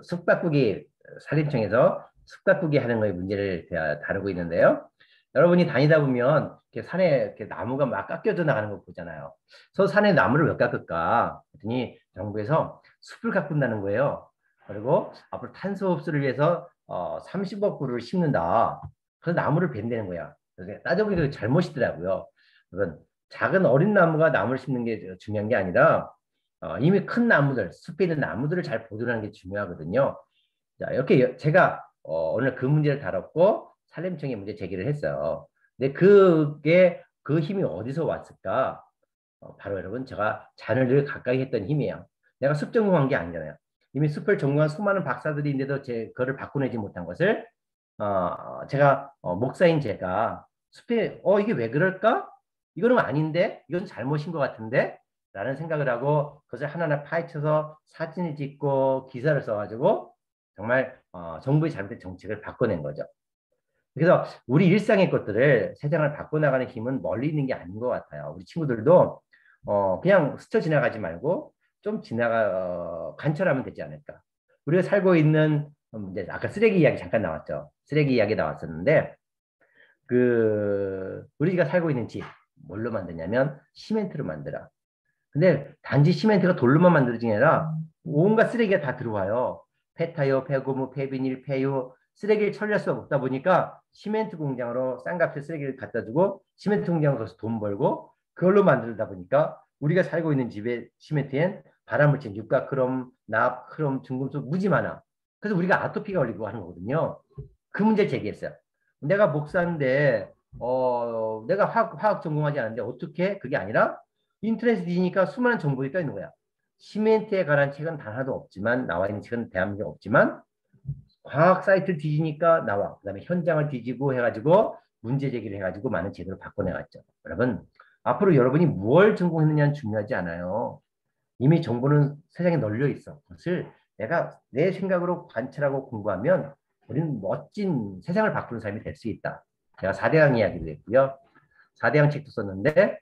Speaker 1: 숲가꾸기 산림청에서 숲가꾸기 하는 거에 문제를 다루고 있는데요. 여러분이 다니다 보면 이렇게 산에 이렇게 나무가 막 깎여져 나가는 거 보잖아요. 그래서 산에 나무를 왜 깎을까? 그랬더니 정부에서 숲을 가꾼다는 거예요. 그리고 앞으로 탄소 흡수를 위해서 30억 그루를 심는다. 그래서 나무를 벤다는 거야. 그래서 따져보니까 잘못이더라고요. 그건 작은 어린 나무가 나무를 심는 게 중요한 게 아니라 이미 큰 나무들, 숲에 있는 나무들을 잘 보존하는 게 중요하거든요. 자, 이렇게 제가 오늘 그 문제를 다뤘고 산림청에 문제 제기를 했어요. 근데 그게 그 힘이 어디서 왔을까? 바로 여러분 제가 자연을 가까이 했던 힘이에요. 내가 숲 전공한 게 아니잖아요. 이미 숲을 전공한 수많은 박사들이 있는데도 제 그거를 바꿔내지 못한 것을 제가 목사인 제가 숲에 이게 왜 그럴까? 이거는 아닌데 이건 잘못인 것 같은데 라는 생각을 하고 그것을 하나하나 파헤쳐서 사진을 찍고 기사를 써가지고 정말 정부의 잘못된 정책을 바꿔낸 거죠. 그래서 우리 일상의 것들을 세상을 바꿔나가는 힘은 멀리 있는 게 아닌 것 같아요. 우리 친구들도 그냥 스쳐 지나가지 말고 좀 관찰하면 되지 않을까. 우리가 살고 있는 이제 아까 쓰레기 이야기 잠깐 나왔죠. 쓰레기 이야기 나왔었는데 그 우리가 살고 있는 집 뭘로 만드냐면 시멘트로 만들어. 근데 단지 시멘트가 돌로만 만들어진 게 아니라 온갖 쓰레기가 다 들어와요. 폐타이어, 폐고무, 폐비닐, 폐유 쓰레기를 처리할 수가 없다 보니까 시멘트 공장으로 싼 값에 쓰레기를 갖다 주고 시멘트 공장으로 가서 돈 벌고 그걸로 만들다 보니까 우리가 살고 있는 집의 시멘트엔 발암물질, 육가크롬, 납, 크롬, 중금속 무지 많아. 그래서 우리가 아토피가 걸리고 하는 거거든요. 그 문제를 제기했어요. 내가 목사인데 내가 화학 전공하지 않는데 어떻게 그게 아니라 인터넷에 뒤지니까 수많은 정보들이 떠 있는 거야. 시멘트에 관한 책은 단 하나도 없지만 나와 있는 책은 대한민국에 없지만 과학 사이트를 뒤지니까 나와. 그다음에 현장을 뒤지고 해가지고 문제 제기를 해가지고 많은 제도를 바꿔내갔죠. 여러분 앞으로 여러분이 무엇 전공했느냐는 중요하지 않아요. 이미 정보는 세상에 널려 있어. 그것을 내가 내 생각으로 관찰하고 공부하면 우리는 멋진 세상을 바꾸는 사람이 될 수 있다. 제가 4대강 이야기도 했고요. 4대강 책도 썼는데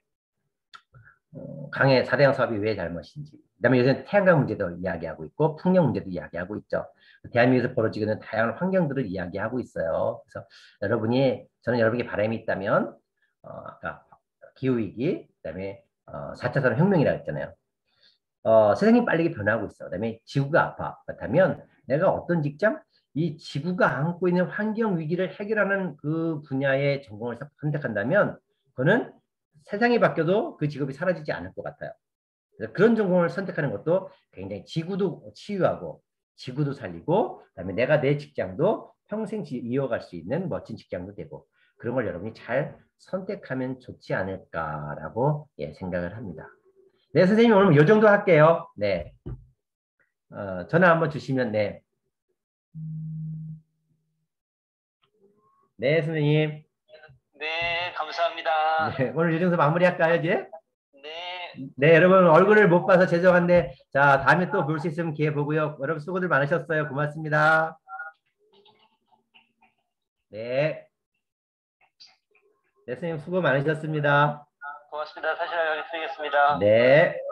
Speaker 1: 강의 4대강 사업이 왜 잘못인지. 그다음에 요새 태양광 문제도 이야기하고 있고 풍력 문제도 이야기하고 있죠. 대한민국에서 벌어지고 있는 다양한 환경들을 이야기하고 있어요. 그래서 저는 여러분에게 바람이 있다면 아까 기후위기, 그다음에 4차 산업혁명이라고 했잖아요. 세상이 빠르게 변하고 있어. 그다음에 지구가 아파. 그렇다면 내가 어떤 직장? 이 지구가 안고 있는 환경 위기를 해결하는 그 분야의 전공을 선택한다면 그거는 세상이 바뀌어도 그 직업이 사라지지 않을 것 같아요. 그래서 그런 전공을 선택하는 것도 굉장히 지구도 치유하고 지구도 살리고 그다음에 내가 내 직장도 평생 이어갈 수 있는 멋진 직장도 되고 그런 걸 여러분이 잘 선택하면 좋지 않을까라고 생각을 합니다. 네, 선생님 오늘 이 정도 할게요. 네. 전화 한번 주시면 네. 네, 선생님.
Speaker 2: 네, 감사합니다.
Speaker 1: 네, 오늘 이 정도 마무리할까요, 이제?
Speaker 2: 네,
Speaker 1: 네, 여러분 얼굴을 못 봐서 죄송한데 자, 다음에 또 볼 수 있으면 기회 보고요. 여러분 수고들 많으셨어요. 고맙습니다. 네. 네, 선생님 수고 많으셨습니다.
Speaker 2: 고맙습니다. 다시 연락드리겠습니다.
Speaker 1: 네.